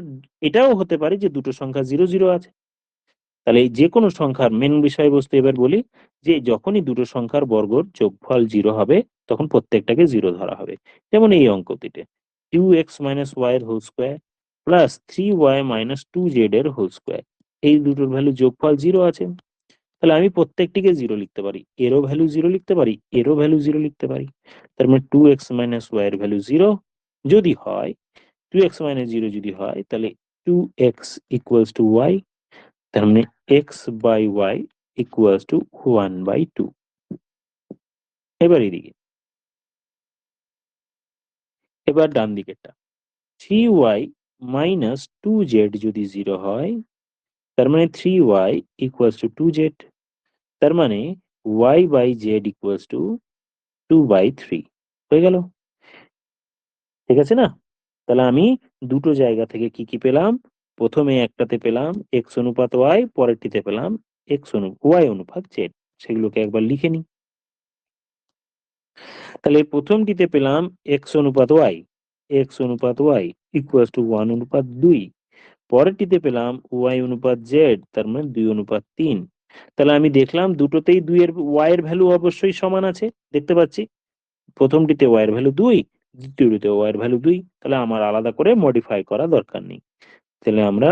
এটাও হতে পারে যে দুটো সংখ্যা 0 0 আছে। তাহলে এই যে কোনো সংখ্যার মেন বিষয়বস্তু এবার বলি, যে যখনই দুটো সংখ্যার বর্গর যোগফল 0 হবে, তখন প্রত্যেকটাকে 0 ধরা হবে। যেমন এই অঙ্কটিতে 2x মাইনাস ওয়াই এর whole square plus 3y minus 2z এর হোল স্কোয়ার, এই দুটোর ভ্যালু যোগফল 0 আছে। তাহলে আমি প্রত্যেকটিকে 0 লিখতে পারি, এরও ভ্যালু 0 লিখতে পারি, এরও ভ্যালু 0 লিখতে পারি। তার মানে 2x মাইনাস ওয়াই এর ভ্যালু 0 যদি হয়, 2x মাইনাস 0 যদি হয়, তাহলে 2x ইকুয়ালস টু y, তার মানে x by y equals to 1/2। এবার এদিকে, এবার ডান দিকেরটা 3y মাইনাস 2z যদি 0 হয়, তার মানে 3y ইকুয়ালস টু 2z, তার মানে y by z equals to 2/3 হয়ে গেল। ঠিক আছে না? তাহলে আমি দুটো জায়গা থেকে কি কি পেলাম, প্রথমে একটাতে পেলাম x অনুপাত y, পরেরটিতে পেলাম y অনুপাত z। সেগুলোকে একবার লিখে নিই। তাহলে প্রথমটিতে পেলাম x অনুপাত y ইকুয়ালস টু 1 অনুপাত 2, পরেরটিতে পেলাম y অনুপাত z, তার মানে 2 অনুপাত 3। তাহলে আমি দেখলাম দুটোতেই 2 এর y এর ভ্যালু অবশ্যই সমান আছে, দেখতে পাচ্ছি। প্রথমটিতে y এর ভ্যালু 2, দ্বিতীয়টিতে y এর ভ্যালু 2, তাহলে আমার আলাদা করে মডিফাই করা দরকার নেই। তাহলে আমরা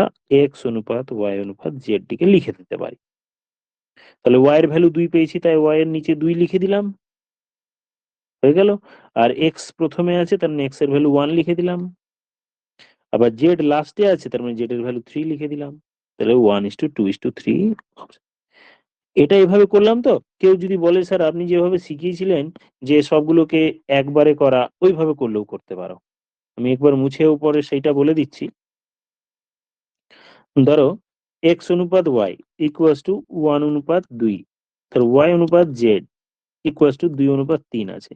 x অনুপাত y অনুপাত z টিকে লিখে দিতে পারি। তাহলে y এর ভ্যালু 2 পেয়েছি, তাই y এর নিচে 2 লিখে দিলাম, হয়ে গেল। আর x প্রথমে আছে, তার মানে x এর ভ্যালু 1 লিখে দিলাম। আবার z লাস্টে আছে, তার মানে z এর ভ্যালু 3 লিখে দিলাম। তাহলে 1:2:3। এটা এভাবে করলাম তো। কেউ যদি বলে স্যার আপনি যেভাবে শিখিয়েছিলেন যে সবগুলোকে একবারে করা, ওইভাবে করলেও করতে পারো। আমি একবার মুছে উপরে সেইটা বলে দিচ্ছি। ধরো x অনুপাত y ইকুয়ালস টু 1 অনুপাত 2, তাহলে y অনুপাত z ইকুয়ালস টু 2 অনুপাত 3 আছে।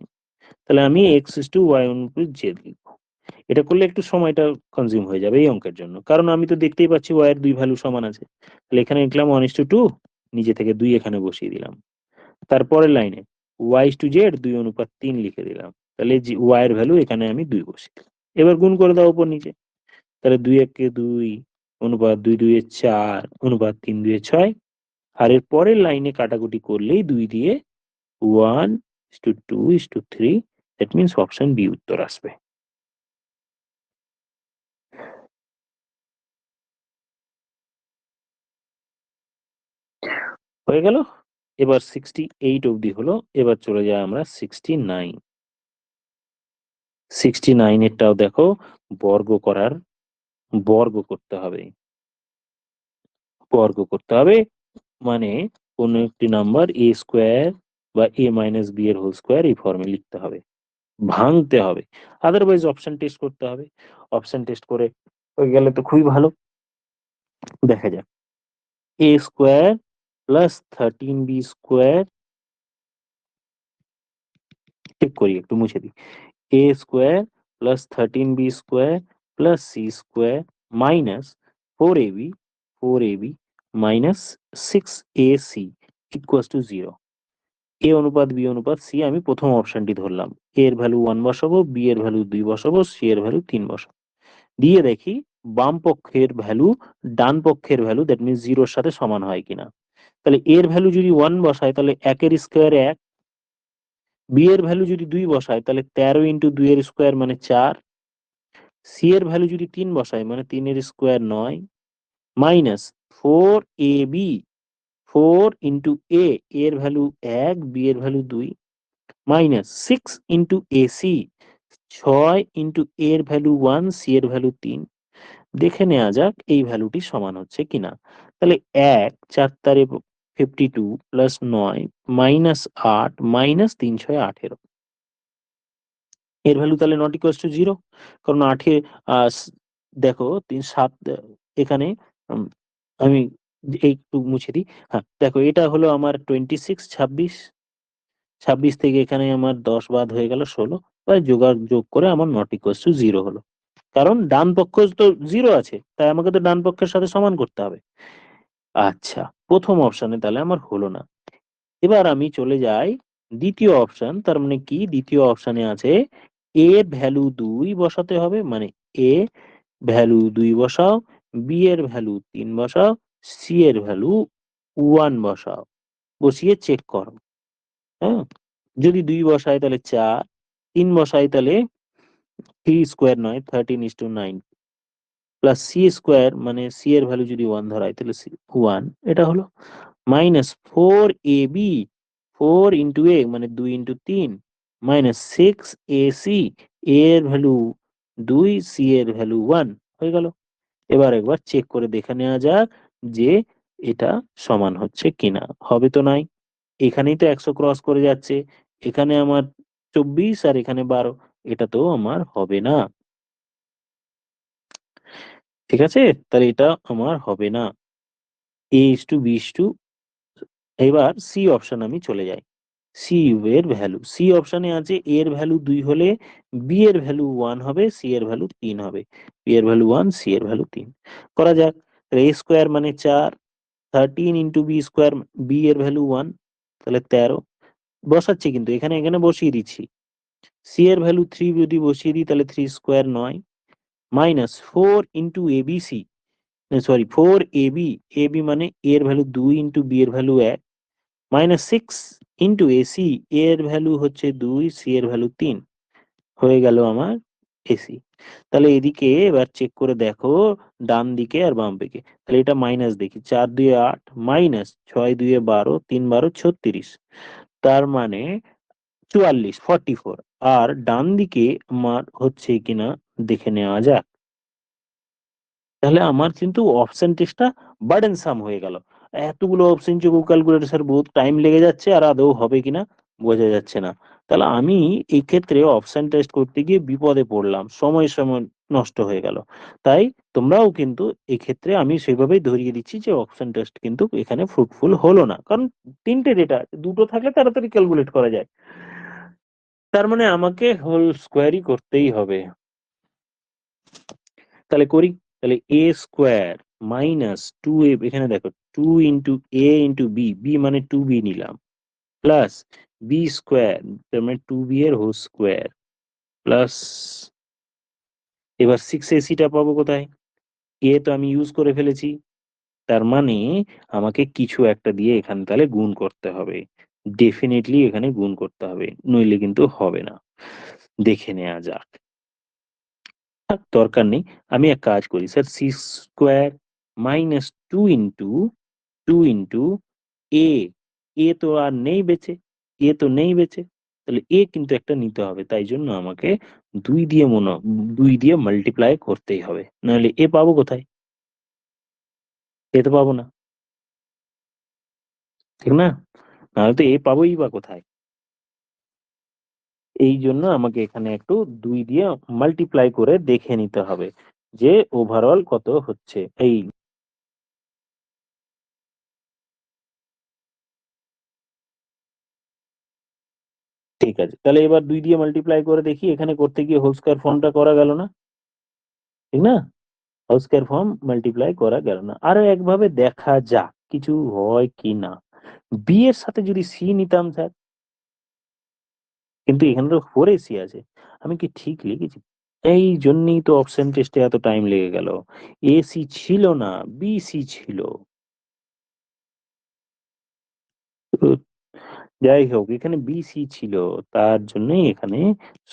তাহলে আমি x ইস টু y অনুপাত z লিখবো। এটা করলে একটু সময়টা কনজিউম হয়ে যাবে এই অঙ্কের জন্য, কারণ আমি তো দেখতেই পাচ্ছি y এর দুই ভ্যালু সমান আছে। তাহলে এখানে লিখলাম 1:2, নিজে থেকে 2 এখানে বসিয়ে দিলাম। তারপরের লাইনে y/z 2 অনুপাত 3 লিখে দিলাম। তাহলে y এর ভ্যালু এখানে আমি 2 বসিয়ে দিলাম। এবার গুণ করে দাও উপর নিচে। তাহলে 2 একে 2 অনুপাত 2 2 এ 4 অনুপাত 3 2 এ 6। আর এর পরের লাইনে কাটাকুটি করলেই 2 দিয়ে 1:2:3, দ্যাট মিন্স অপশন বি উত্তর আসবে। হয়ে গেল। এবার 68 অবধি হলো, এবার চলে যাই আমরা 69। 69 এরটাও দেখো, বর্গ করার, বর্গ করতে হবে, বর্গ করতে হবে, মানে কোন একটি নাম্বার a স্কোয়ার বা a মাইনাস b এর হোল স্কোয়ার এই ফর্মে লিখতে হবে, ভাঙতে হবে। আদারওয়াইজ অপশন টেস্ট করতে হবে। অপশন টেস্ট করে হয়ে গেলে তো খুবই ভালো। দেখা যাক। a square plus 13b square, check করি একটু মুছে দিই, a square plus 13b square plus c square minus 4ab minus 6ac equals to 0। a অনুপাত b অনুপাত c আমি প্রথম অপশনটি ধরলাম, a এর ভ্যালু 1 বসাবো, b এর ভ্যালু 2 বসাবো, c এর ভ্যালু 3 বসাবো, দিয়ে দেখি বাম পক্ষের ভ্যালু ডান পক্ষের ভ্যালু দ্যাট মিনস 0 এর সাথে সমান হয় কিনা। তাহলে a এর ভ্যালু যদি 1 বসায় তাহলে 1 এর স্কোয়ার 1, b এর ভ্যালু যদি 2 বসায় তাহলে 13 ইন্টু 2 এর স্কোয়ার মানে 4, c এর ভ্যালু যদি 3 বসায় মানে 3 এর square 9, minus 4ab, 4 into a, এর ভ্যালু 1, b এর value 2, minus 6 into ac, 6 into a এর ভ্যালু 1, c এর ভ্যালু 3। দেখে নেওয়া যাক এই ভ্যালুটি সমান হচ্ছে কিনা। তাহলে 1 4 তারে 52 প্লাস 9 মাইনাস 8 মাইনাস 3 6 18, এর ভ্যালু তাহলে নট ইকুয়ালস টু 0, কারণ 8 দেখো 3 7 এখানে উম, আমি একটু মুছে দিই। হ্যাঁ দেখো এটা হলো আমার 26, 26, 26 থেকে এখানে আমার 10 বাদ হয়ে গেল 16, বা যোগ করে আমার নট ইকুয়ালস টু 0 হলো, কারণ ডান পক্ষ তো 0 আছে, তাই আমাকে তো ডান পক্ষের সাথে সমান করতে হবে। আচ্ছা, প্রথম অপশনে তাহলে আমার হলো না। এবার আমি চলে যাই দ্বিতীয় অপশন, তার মানে কি দ্বিতীয় অপশনে আছে a এর ভ্যালু 2 বসাতে হবে, মানে a ভ্যালু 2 বসাও, b এর ভ্যালু 3 বসাও, c এর ভ্যালু 1 বসাও, বসিয়ে চেক করো। হ্যাঁ, যদি 2 বসাই তাহলে 4, 3 বসাই তাহলে 3 স্কোয়ার নয় 13:9, প্লাস c স্কোয়ার মানে c এর ভ্যালু যদি 1 ধরাই তাহলে 1, এটা হলো, মাইনাস 4ab, 4 ইন্টু a মানে 2 ইন্টু 3, মাইনাস 6ac, a এর ভ্যালু 2, c এর ভ্যালু 1 হয়ে গেল। এবার একবার চেক করে দেখে নেওয়া যাক যে এটা সমান হচ্ছে কিনা। হবে তো নাই, এখানেই তো 100 ক্রস করে যাচ্ছে, এখানে আমার 24 আর এখানে 12, এটা তো আমার হবে না। ঠিক আছে, তাহলে এটা আমার হবে না। a:b:, এবার সি অপশন আমি চলে যাই। সি এর ভ্যালু, সি অপশনে আছে a এর ভ্যালু 2 হলে b এর ভ্যালু 1 হবে, c এর ভ্যালু 3 হবে, b এর ভ্যালু 1, c এর ভ্যালু 3। করা যাক, a স্কোয়ার মানে 4, 13 ইন্টু b স্কোয়ার, b এর ভ্যালু 1 তাহলে 13 বসাচ্ছি, কিন্তু এখানে এখানে বসিয়ে দিচ্ছি, c এর ভ্যালু 3 যদি বসিয়ে দিই তাহলে 3 square 9, minus 4 into abc, sorry 4ab, ab মানে a এর ভ্যালু 2 ইন্টু b এর ভ্যালু 1, মাইনাস 6 ইন্টু এসি, এর ভ্যালু হচ্ছে 2, সি এর ভ্যালু 3, হয়ে গেল আমার এসি। তাহলে এদিকে এবার চেক করে দেখো ডান দিকে আর বাম দিকে, তাহলে এটা মাইনাস দেখি, 4 2 8 মাইনাস 6 2 12, 3 12 36, তার মানে 44 44, আর ডান দিকে আমার হচ্ছে কিনা দেখে নেওয়া যাক। তাহলে আমার কিন্তু অপশন টেস্টটা বার্ডেনসাম হয়ে গেল, এতগুলো অপশন যোগ ক্যালকুলেটর স্যার বহুত টাইম লেগে যাচ্ছে, আর আদৌ হবে কিনা বোঝা যাচ্ছে না। তাহলে আমি এই ক্ষেত্রে অপশন টেস্ট করতে গিয়ে বিপদে পড়লাম, সময় নষ্ট হয়ে গেল। তাই তোমরাও কিন্তু এক্ষেত্রে আমি সেভাবেই ধরিয়ে দিচ্ছি যে অপশন টেস্ট কিন্তু এখানে ফ্রুটফুল হলো না, কারণ তিনটে ডেটা, দুটো থাকলে তাড়াতাড়ি ক্যালকুলেট করা যায়, তার মানে আমাকে হোল স্কোয়ারই করতেই হবে। তাহলে করি, তাহলে a স্কোয়ার মাইনাস 2a, এখানে দেখো 2 into a into b, b মানে 2b নিলাম, প্লাস b স্কোয়ার তার মানে 2b এর হোল স্কোয়ার, প্লাস এবার 6ac টা পাবো কোথায়, a তো আমি ইউজ করে ফেলেছি, তার মানে আমাকে কিছু একটা দিয়ে এখানে তাহলে গুণ করতে হবে, ডেফিনেটলি এখানে গুণ করতে হবে, নইলে কিন্তু হবে না। দেখে নেওয়া যাক, থাক, দরকার নেই, আমি এক কাজ করি sir, C square minus 2 into A, এ তো আর নেই বেঁচে, এ তো নেই বেঁচে, তাহলে এ কিন্তু একটা নিতে হবে, তাই জন্য আমাকে 2 দিয়ে মাল্টিপ্লাই করতেই হবে, নাহলে এ পাবো কোথায়, এ তো পাবো না, ঠিক না, নাহলে তো এ পাবোই বা কোথায়। এই জন্য আমাকে এখানে একটু 2 দিয়ে মাল্টিপ্লাই করে দেখে নিতে হবে যে ওভারঅল কত হচ্ছে। এই আছে, তাহলে এবার 2 দিয়ে মাল্টিপ্লাই করে দেখি, এখানে করতে গিয়ে হোল স্কয়ার ফর্মটা করা গেল না, ঠিক না? হোল স্কয়ার ফর্ম মাল্টিপ্লাই করা গেল না। আরো একভাবে দেখা যাক কিছু হয় কি না। বি এর সাথে যদি সি নিতাম স্যার, কিন্তু এখানে তো 4ac আছে, আমি কি ঠিক লিখেছি? এই জন্যই তো অপশন টেস্টে এত টাইম লেগে গেল। এসি ছিল না, বিসি ছিল। তো যাই হোক, এখানে বিসি ছিল, তার জন্যই এখানে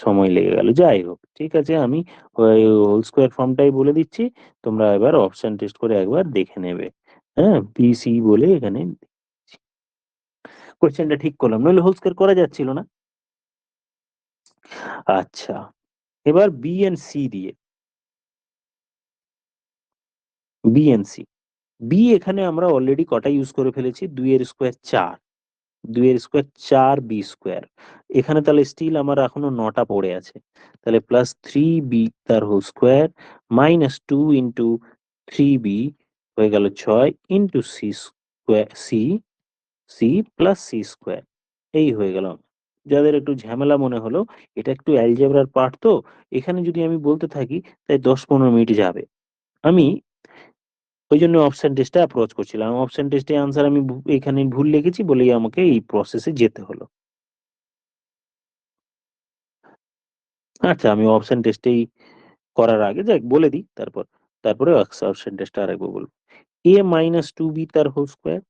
সময় লেগে গেল। যাই হোক, ঠিক আছে, আমি ওই হোল স্কয়ার ফর্মটাই বলে দিচ্ছি, তোমরা এবার অপশন টেস্ট করে একবার দেখে নেবে। হ্যাঁ, বিসি বলে এখানে কোশ্চেনটা ঠিক করলাম, নইলে হোল স্কয়ার করা যাচ্ছিল না। আচ্ছা, এবার বি এন্ড সি দিয়ে, বি এন্ড সি। বি এখানে আমরা অলরেডি কটা ইউজ করে ফেলেছি, 2 এর স্কয়ার 4, 2 এর স্কয়ার 4 বি স্কয়ার। এখানে তাহলে স্টিল আমার এখনো 9টা পড়ে আছে। তাহলে প্লাস 3b তার whole square minus 2 into 3b হয়ে গেল 6 into c square, c c plus c square, এই হয়ে গেল। যাদের একটু ঝামেলা মনে হলো, এটা একটু অ্যালজেব্রার পার্ট তো, এখানে যদি আমি বলতে থাকি তাই 10-15 মিনিট যাবে। আমি ওইজন্য অপশন টেস্টে অ্যাপ্রোচ করছিলাম। অপশন টেস্টে আনসার আমি এখানে ভুল লিখেছি বলেই আমাকে এই প্রসেসে যেতে হলো। আচ্ছা, আমি অপশন টেস্টেই করার আগে যাক বলে দিই, তারপরে অপশন টেস্টটা আরেকবার বলবো। a মাইনাস 2b তার whole square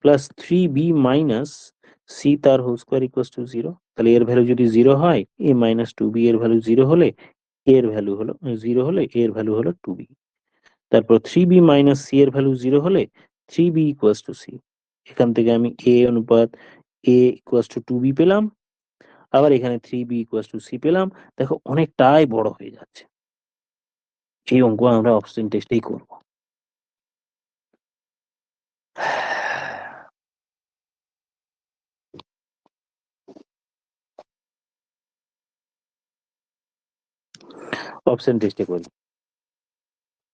plus 3b minus c তার হোল স্কয়ার ইকুয়ালস টু 0। তাহলে এর ভ্যালু যদি 0 হয়, a মাইনাস 2b এর ভ্যালু 0 হলে, এর ভ্যালু হলো 0 হলে এর ভ্যালু হলো 2b। তারপর 3b মাইনাস c এর ভ্যালু 0 হলে 3b ইকুয়ালস টু c। এখান থেকে আমি a অনুপাত a ইকুয়ালস টু 2b পেলাম, আবার এখানে 3b ইকুয়ালস টু c পেলাম। দেখো অনেকটাই বড় হয়ে যাচ্ছে। এই অঙ্ক আমরা অপশন টেস্টেই করব। অপশন টেস্টে করি।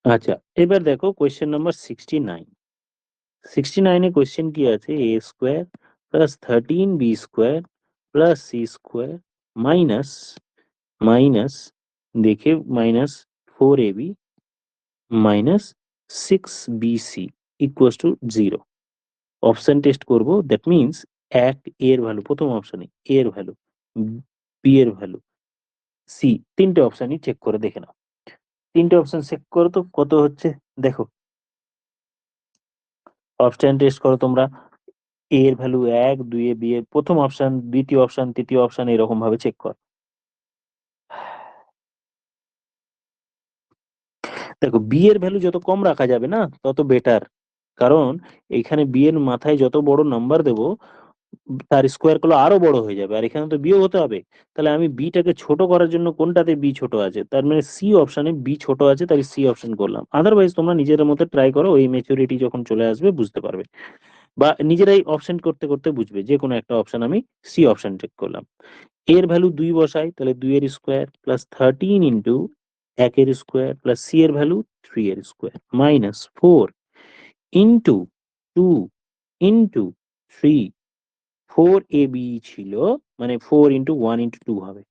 আচ্ছা, এবার দেখো কোয়েশ্চেন নাম্বার 69। 69 এ কোয়েশ্চেন কি আছে, a square plus 13b square plus c square minus minus দেখে minus 4ab minus 6bc equals to 0। Option test করব, দ্যাট মিন্স এক এর ভ্যালু, প্রথম অপশনে এর ভ্যালু, বি এর ভ্যালু, সি, তিনটে অপশনই চেক করে দেখে নাও। তিনটে অপশন চেক করো তো কত হচ্ছে দেখো। অপশন টেস্ট করো তোমরা, এ এর ভ্যালু 1, 2 এ বি এর প্রথম অপশন, দ্বিতীয় অপশন, তৃতীয় অপশন, এরকম ভাবে চেক কর। দেখো বি এর ভ্যালু যত কম রাখা যাবে না তত বেটার, কারণ এইখানে বি এর মাথায় যত বড় নাম্বার দেব তার স্কোয়ার গুলো আরো বড় হয়ে যাবে, আর এখানে তো বিও হতে হবে। তাহলে আমি বিটাকে ছোট করার জন্য কোনটাতে বি ছোট আছে, তার মানে সি অপশনে বি ছোট আছে, তাই সি অপশন করলাম। আদারওয়াইজ তোমরা নিজেদের মধ্যে ট্রাই করো, ওই ম্যাচুরিটি যখন চলে আসবে বুঝতে পারবে, বা নিজেরাই অপশন করতে করতে বুঝবে। যে কোনো একটা অপশন আমি সি অপশন চেক করলাম। এর ভ্যালু 2 বসাই, তাহলে 2 এর স্কোয়ার প্লাস 13 ইন্টু 1 এর স্কোয়ার প্লাস সি এর ভ্যালু 3 এর square minus 4 into 2 into 3, 4ab ছিল, মানে 4 ইন্টু 1 ইন্টু 2 হবে,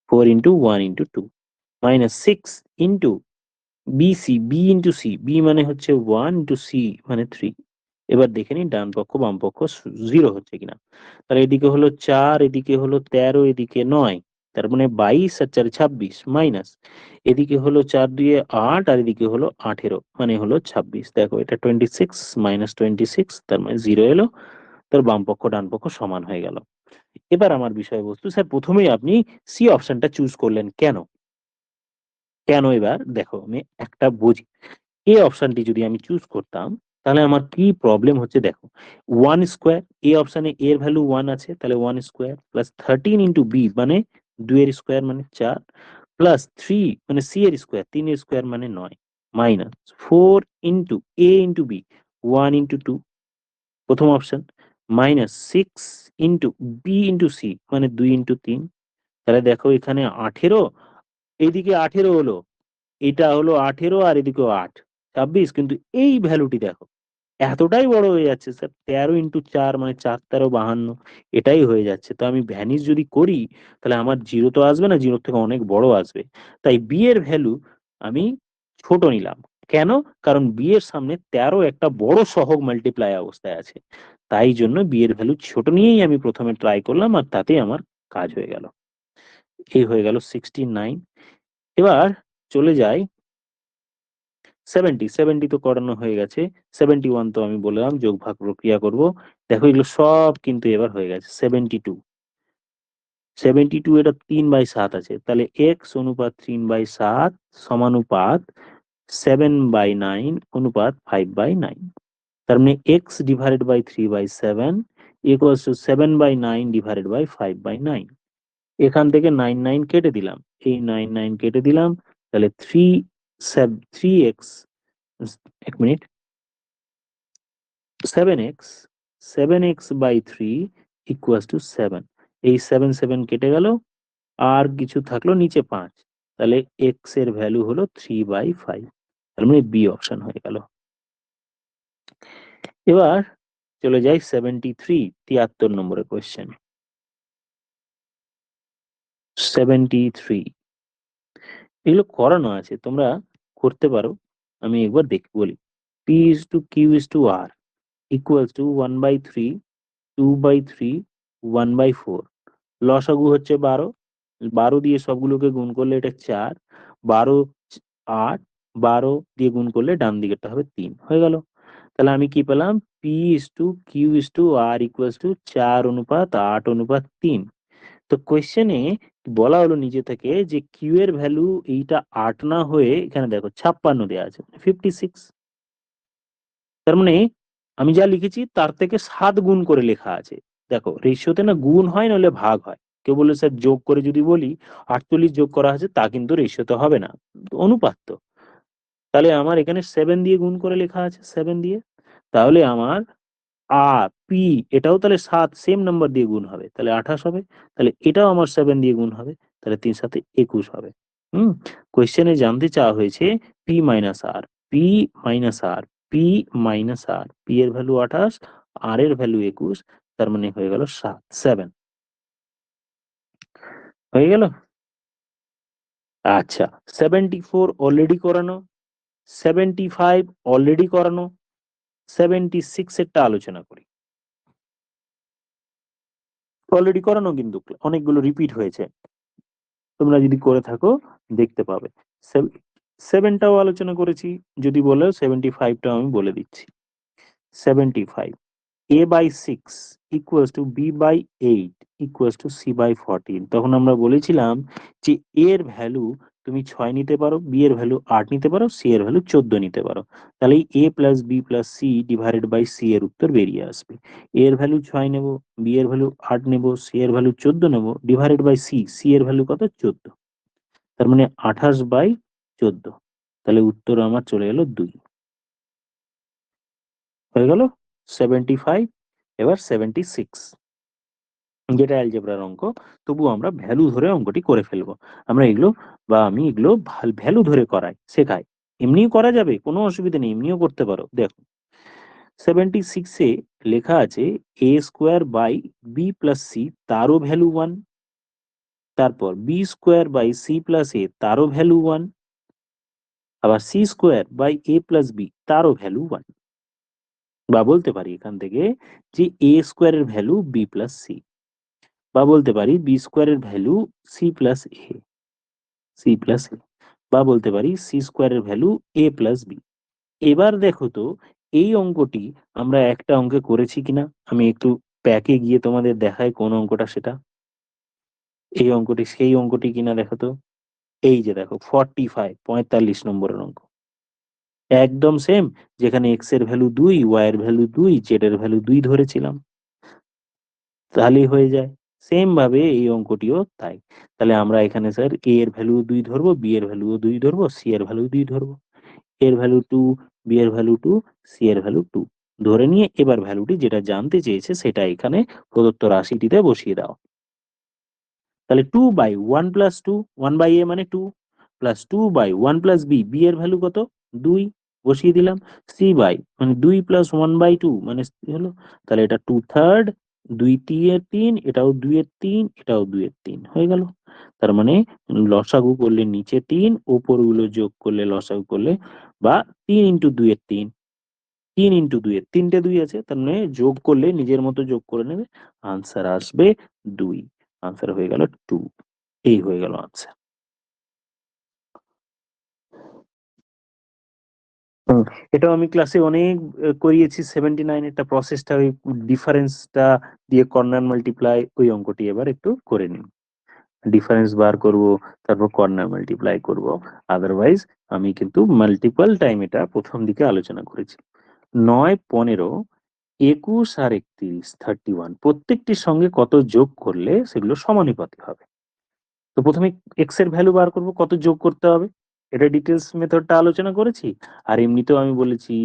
4 into 1 into 2 minus 6 into bc, b into c, b মানে হচ্ছে 1 ইন্টু সি মানে 3। এবার দেখে নিন ডান পক্ষ বাম পক্ষ 0 হচ্ছে কিনা। তাহলে এদিকে হলো 4, এদিকে হলো 13, এদিকে 9, তার মানে 22 আর 4 26 মাইনাস এদিকে হলো 4 2 8 আর এদিকে হলো 18 মানে হলো 26। দেখো এটা 26 মাইনাস 26, তার মানে 0 এলো। তার বাম পক্ষ ডান পক্ষ সমান হয়ে গেল। এবার আমার বিষয়বস্তু, স্যার প্রথমেই আপনি সি অপশনটা চুজ করলেন কেন? কেন এবার দেখো আমি একটা বুঝি। এ অপশনটি যদি আমি চুজ করতাম তাহলে আমার কি প্রবলেম হচ্ছে দেখো। 1 স্কয়ার, এ অপশনে এর ভ্যালু 1 আছে, তাহলে 1 স্কয়ার প্লাস 13 ইন্টু বি মানে 2 এর স্কয়ার মানে 4 প্লাস 3 মানে সি এর স্কয়ার 3 এর স্কয়ার মানে 9 minus 4 into a into b 1 into 2 প্রথম option minus 6 into b into c মানে 2 ইন্টু 3। তাহলে দেখো এখানে 18, এইদিকে 18 হলো, এটা হলো 18 আর এদিকেও 8, 26, কিন্তু এই ভ্যালুটি দেখো এতটাই বড় হয়ে যাচ্ছে স্যার, 13 × 4 মানে 4×13 = 52, এটাই হয়ে যাচ্ছে। তো আমি ভ্যানিশ যদি করি তাহলে আমার 0 তো আসবে না, 0 থেকে অনেক বড় আসবে। তাই বি এর ভ্যালু আমি ছোট নিলাম। কেন? কারণ বি এর সামনে 13 একটা বড় সহগ মাল্টিপ্লাই অবস্থায় আছে। তাই জন্য বি এর ভ্যালু ছোট নিয়েই আমি প্রথমে ট্রাই করলাম, আর তাতেই আমার কাজ হয়ে গেল। এই হয়ে গেল 69। এবার চলে যাই 70 তো করানো হয়ে গেছে। 71 তো আমি বললাম যোগ ভাগ প্রক্রিয়া করব। দেখো এগুলো সব কিন্তু এবার হয়ে গেছে। 72 এটা 3/7 আছে। তাহলে x অনুপাত 3/7 সমানুপাত 7/9 অনুপাত 5/9। তার মানে x divided by 3/7 equals to 7/9 divided by 5/9। এখান থেকে 9 9 কেটে দিলাম, এই 9 9 কেটে দিলাম। তাহলে 3x, এক মিনিট, 7x ইকুয়ালস টু 7। এই 7 7 কেটে গেল, আর কিছু থাকলো নিচে 5। তাহলে x এর ভ্যালু হলো 3/5। তার মানে বি অপশন হয়ে গেল। এবার চলে যাই 73 নম্বরের কোয়েশ্চেন। 73 এগুলো করানো আছে, তোমরা করতে পারো। আমি একবার দেখে বলি। p is to q is to r equals to 1/3, 2/3, 1/4। লসাগু হচ্ছে 12। 12 দিয়ে সবগুলোকে গুণ করলে এটা 4। 12 8, 12 দিয়ে গুণ করলে ডান দিকেরটা হবে 3, হয়ে গেল। তাহলে আমি কি পেলাম? P is to q is to r equals to 4:8:3। তো কোয়েশ্চেনে বলা হলো নিজে থেকে যে কিউ এর ভ্যালু এইটা 8 না হয়ে এখানে দেখো 56 দেওয়া আছে, 56। তার মানে আমি যা লিখেছি তার থেকে 7 গুণ করে লেখা আছে। দেখো রেশিওতে না গুণ হয় নাহলে ভাগ হয়। কেউ বলে স্যার যোগ করে যদি বলি 48 যোগ করা আছে, তা কিন্তু রেশিওতে হবে না, অনুপাত তো। তাহলে আমার এখানে 7 দিয়ে গুণ করে লেখা আছে, 7 দিয়ে। তাহলে আমার পি এটাও তাহলে 7 সেম নাম্বার দিয়ে গুণ হবে, তাহলে 28 হবে। তাহলে এটাও আমার 7 দিয়ে গুণ হবে, তাহলে 3×7 = 21 হবে। হুম। কোয়েশ্চেনে জানতে চাওয়া হয়েছে পি মাইনাস আর, পি মাইনাস আর, পি মাইনাস আর, পি এর ভ্যালু 28, আর এর ভ্যালু 21। তার মানে হয়ে গেল 7 হয়ে গেল। আচ্ছা, 74 অলরেডি করানো, 75 অলরেডি করানো, 76 এরটা আলোচনা করি। অলরেডি করানো কিন্তু অনেকগুলো রিপিট হয়েছে, তোমরা যদি করে থাকো দেখতে পাবে। সেভেনটাও আলোচনা করেছি, যদি বলো 75টাও আমি বলে দিচ্ছি। 75 a/6 equals to b/8 equals to c/14। তখন আমরা বলেছিলাম যে a এর ভ্যালু তুমি 6 নিতে পারো, b এর ভ্যালু 8 নিতে পারো, c এর ভ্যালু 14 নিতে পারো। তাহলে a plus b plus c divided by c এর উত্তর বেরিয়ে আসবে। a এর ভ্যালু 6 নেব, b এর ভ্যালু 8 নেব, c এর ভ্যালু 14 নেব, ডিভাইডেড বাই c, c এর ভ্যালু কত? 14। তার মানে 28/14। তাহলে উত্তর আমার চলে গেল 2, হয়ে গেল 75। এবার 76, যেটা অ্যালজেব্রার অঙ্ক, তবু আমরা ভ্যালু ধরে অঙ্কটি করে ফেলবো। আমরা এগুলো বা আমি এগুলো ভ্যালু ধরে করাই, শেখাই। এমনিও করা যাবে, কোনো অসুবিধা নেই, এমনিও করতে পারো। দেখো 76 এ লেখা আছে a square by B plus C, তারও ভ্যালু 1। তারপর B square by C plus A, তারও ভ্যালু 1। আবার C square by A plus B, তারও ভ্যালু 1। বা বলতে পারি এখান থেকে যে এ স্কোয়ারের ভ্যালু বি প্লাস সি, বা বলতে পারি বি স্কোয়ারের ভ্যালু সি প্লাস এ, সি প্লাস এ, বা বলতে পারি সি স্কোয়ারের ভ্যালু এ প্লাস বি। এবার দেখো তো এই অঙ্কটি আমরা একটা অঙ্কে করেছি কিনা, আমি একটু প্যাকে গিয়ে তোমাদের দেখাই কোন অঙ্কটা সেটা। এই অঙ্কটি সেই অঙ্কটি কিনা দেখো তো। এই যে দেখো 45 নম্বরের অঙ্ক, একদম সেম। যেখানে এক্স এর ভ্যালু 2, ওয়াই এর ভ্যালু 2, জেড এর ভ্যালু 2 ধরেছিলাম, তাহলেই হয়ে যায়। সেম ভাবে এই অঙ্কটিও তাই। তাহলে আমরা এখানে স্যার এ এর ভ্যালু 2 ধরবো, বি এর ভ্যালু 2 ধরবো, সি এর ভ্যালু 2 ধরবো। এর ভ্যালু 2, বি এর ভ্যালু 2, সি এর ভ্যালু 2 ধরে নিয়ে এবার ভ্যালুটি যেটা জানতে চেয়েছে সেটা এখানে প্রদত্ত রাশিটিতে বসিয়ে দাও। তাহলে 2/1 + 2, 1/a মানে 2, প্লাস 2/1 + b, b এর ভ্যালু কত? 2, বসিয়ে দিলাম। সি বাই মানে 2 + 1/2 মানে হলো, তাহলে এটা 2/3, 2/3, এটাও 2/3, এটাও 2/3 হয়ে গেল। তার মানে লসাগু করলে নিচে 3, উপরগুলো যোগ করলে লসাগু করলে বা 3 × 2/3, 3 × 2 তিনটে 2 আছে, তার মানে যোগ করলে নিজের মতো যোগ করে নেবে, আনসার আসবে 2। আনসার হয়ে গেল 2। এই হয়ে গেল আনসার। এটাও আমি ক্লাসে অনেক করিয়েছি। 79 একটা প্রসেসটা, ওই ডিফারেন্সটা দিয়ে কর্নার মাল্টিপ্লাই, ওই অঙ্কটি এবার একটু করে নিন। ডিফারেন্স বার করব, তারপর কর্নার মাল্টিপ্লাই করব। আদারওয়াইজ আমি কিন্তু মাল্টিপল টাইম এটা প্রথম দিকে আলোচনা করেছি। 9, 15, 21 আর 31, 31 প্রত্যেকটির সঙ্গে কত যোগ করলে সেগুলো সমানুপাতিক হবে। তো প্রথমে এক্স এর ভ্যালু বার করব, কত যোগ করতে হবে, এটা ডিটেলস মেথডটা আলোচনা করেছি। আর এমনিতেও আমি বলেছি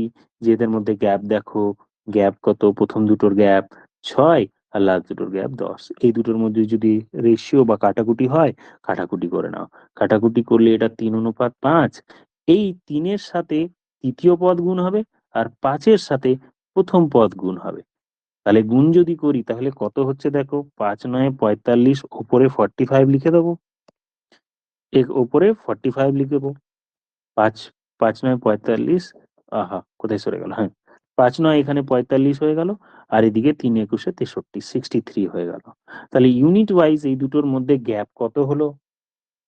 যে এদের মধ্যে গ্যাপ দেখো, গ্যাপ কত, প্রথম দুটোর গ্যাপ 6 আর লাস্ট দুটোর গ্যাপ 10। এই দুটোর মধ্যে যদি রেশিও বা কাটাকুটি হয়, কাটাকুটি করে নাও। কাটাকুটি করলে এটা 3:5। এই 3-এর সাথে তৃতীয় পদ গুণ হবে, আর 5-এর সাথে প্রথম পদ গুণ হবে। তাহলে গুণ যদি করি তাহলে কত হচ্ছে দেখো, 5 × 9 = 45, উপরে 45 লিখে দেবো, এর উপরে 45 লিখে দেবো। 5, 5 × 9 = 45। আহা, কোথায় সরে গেল? হ্যাঁ, 5 × 9 এখানে 45 হয়ে গেল, আর এদিকে 3 × 21 = 63, 63 হয়ে গেল। তাহলে ইউনিট ওয়াইজ এই দুটোর মধ্যে গ্যাপ কত হলো?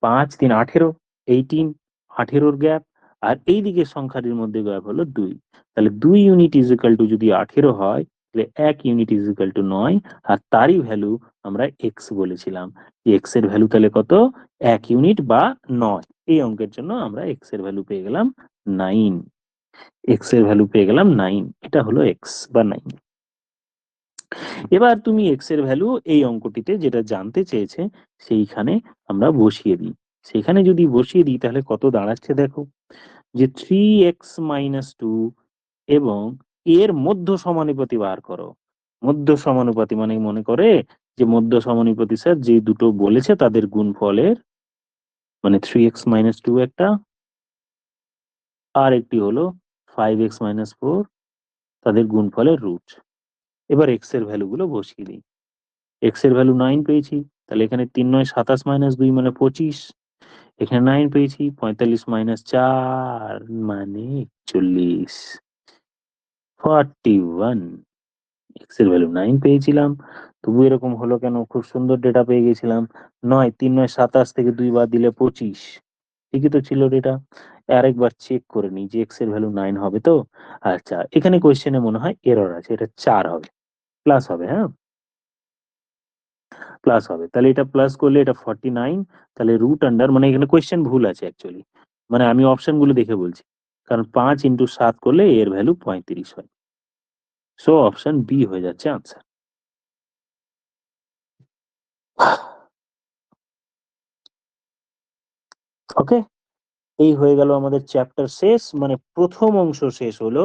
5, 3, 18, 18, 18 গ্যাপ, আর এই দিকের সংখ্যাটির মধ্যে গ্যাপ হলো 2। তাহলে 2 ইউনিট ইজ ইকুয়াল টু যদি 18 হয়, তাহলে 1 ইউনিট ইজ ইকুয়াল টু 9, আর তারই ভ্যালু আমরা এক্স বলেছিলাম। এক্স এর ভ্যালু তাহলে কত? 1 ইউনিট বা 9। এই অঙ্কের জন্য আমরা এক্স এর ভ্যালু পেয়ে গেলাম 9। এক্স এর ভ্যালু পেয়ে গেলাম 9, এটা হলো এক্স বা 9। এবার তুমি এক্স এর ভ্যালু এই অঙ্কটিতে যেটা জানতে চেয়েছে সেইখানে আমরা বসিয়ে দিই। সেখানে যদি বসিয়ে দিই তাহলে কত দাঁড়াচ্ছে দেখো, যে 3x - 2 এবং এর মধ্য সমানুপাতি বার করো। মধ্য সমানুপাতি মানে মনে করে যে মধ্য সমানুপাতি স্যার যে দুটো বলেছে তাদের গুণফলের, মানে 3x - 2 একটা, আর একটি হলো 5x - 4 তাদের গুণফলের রুট। এবার এক্স এর ভ্যালু গুলো বসিয়ে দিই। এক্স এর ভ্যালু 9 পেয়েছি, তাহলে এখানে 3 × 9 = 27 - 2 মানে 25। এখানে 9 পেয়েছি, 45 - 4 মানে 41, 41। এক্স এর ভ্যালু 9 পেয়েছিলাম, তবু এরকম হলো কেন? খুব সুন্দর ডেটা পেয়ে গেছিলাম। 9, 3 × 9 = 27, থেকে 2 বাদ দিলে 25। ঠিকই তো ছিল ডেটা। আরেকবার চেক করে নিই যে এক্স এর ভ্যালু 9 হবে তো। আচ্ছা, এখানে কোয়েশ্চেনে মনে হয় এরর আছে, এটা 4 হবে, প্লাস হবে, হ্যাঁ প্লাস হবে। তাহলে এটা প্লাস করলে এটা 49, তাহলে রুট আন্ডার, মানে এখানে কোয়েশ্চেন ভুল আছে অ্যাকচুয়ালি, মানে আমি অপশন গুলো দেখে বলছি। কারণ 5 × 7 করলে এর ভ্যালু 35 হয়। সো অপশন বি হয়ে যাচ্ছে আনসার। ওকে, এই হয়ে গেল আমাদের চ্যাপ্টার শেষ, মানে প্রথম অংশ শেষ হলো,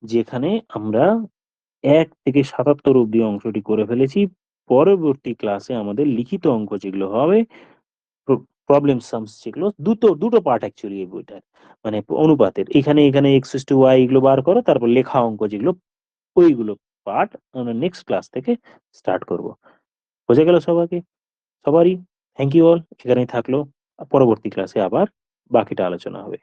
যেখানে আমরা 1 থেকে 77 অব্দি অংশটি করে ফেলেছি। পরবর্তী ক্লাসে আমাদের লিখিত অঙ্ক যেগুলো হবে, প্রবলেম সামস যেগুলো, দুটো পার্ট অ্যাকচুয়ালি এই বইটার, মানে অনুপাতের, এখানে এখানে x/y এগুলো বার করো, তারপর লেখা অঙ্ক যেগুলো, ওইগুলো পার্ট আমরা নেক্সট ক্লাস থেকে স্টার্ট করব। বোঝা গেল সবাইকে? সবারই থ্যাংক ইউ অল, এখানেই থাকলো। পরবর্তী ক্লাসে আবার বাকিটা আলোচনা হবে।